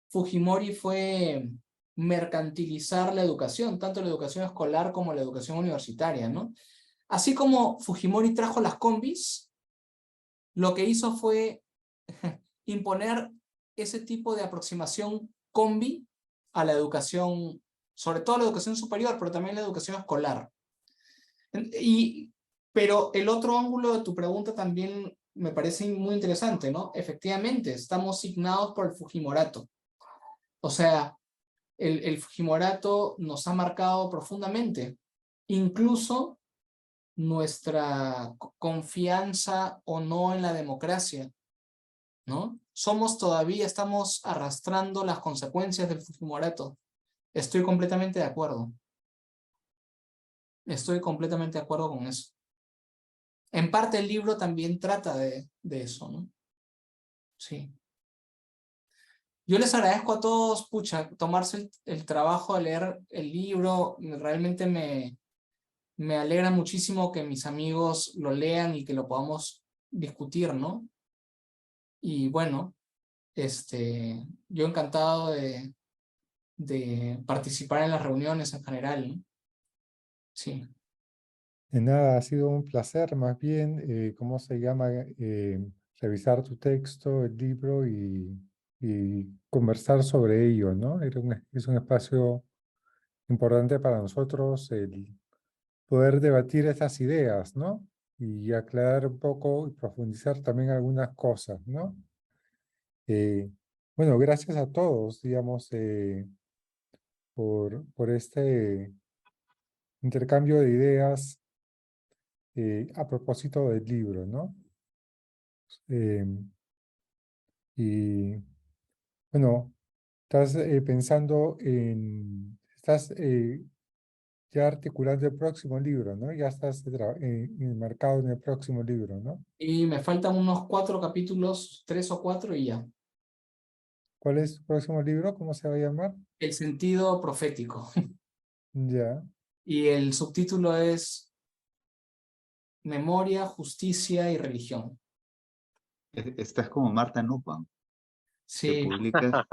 Fujimori fue mercantilizar la educación, tanto la educación escolar como la educación universitaria, ¿no? Así como Fujimori trajo las combis, lo que hizo fue imponer ese tipo de aproximación combi a la educación, sobre todo a la educación superior, pero también a la educación escolar. Y, pero el otro ángulo de tu pregunta también me parece muy interesante, ¿no? Efectivamente, estamos signados por el Fujimorato. O sea, el Fujimorato nos ha marcado profundamente. Incluso nuestra confianza o no en la democracia, ¿no? Estamos arrastrando las consecuencias del Fujimorato. Estoy completamente de acuerdo. Estoy completamente de acuerdo con eso. En parte el libro también trata de eso, ¿no? Sí. Yo les agradezco a todos, pucha, tomarse el trabajo de leer el libro. Realmente me alegra muchísimo que mis amigos lo lean y que lo podamos discutir, ¿no? Y bueno, yo encantado de participar en las reuniones en general, ¿no? Sí. De nada, ha sido un placer, más bien, ¿cómo se llama? Revisar tu texto, el libro y conversar sobre ello, ¿no? Es un espacio importante para nosotros el poder debatir estas ideas, ¿no? Y aclarar un poco y profundizar también algunas cosas, ¿no? Bueno, gracias a todos, digamos, por este intercambio de ideas a propósito del libro, ¿no? Y bueno, estás pensando estás ya articulando el próximo libro, ¿no? Ya estás enmarcado en el próximo libro, ¿no? Y me faltan unos 4 capítulos, 3 o 4 y ya. ¿Cuál es tu próximo libro? ¿Cómo se va a llamar? El sentido profético. Ya. Y el subtítulo es Memoria, Justicia y Religión. Estás como Marta Nussbaum, que Sí. publicas.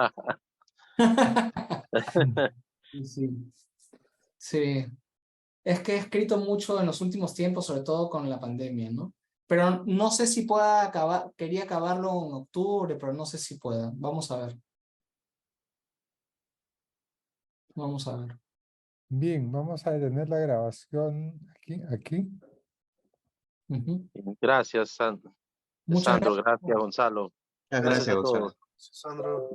Sí. Sí. Es que he escrito mucho en los últimos tiempos, sobre todo con la pandemia, ¿no? Pero no sé si pueda acabar, quería acabarlo en octubre, pero no sé si pueda. Vamos a ver. Vamos a ver. Bien, vamos a detener la grabación aquí. Ujú. Gracias, Muchas Sandro. gracias. Gracias, Gonzalo. Muchas Gracias gracias, a Gonzalo. todos. Sandro.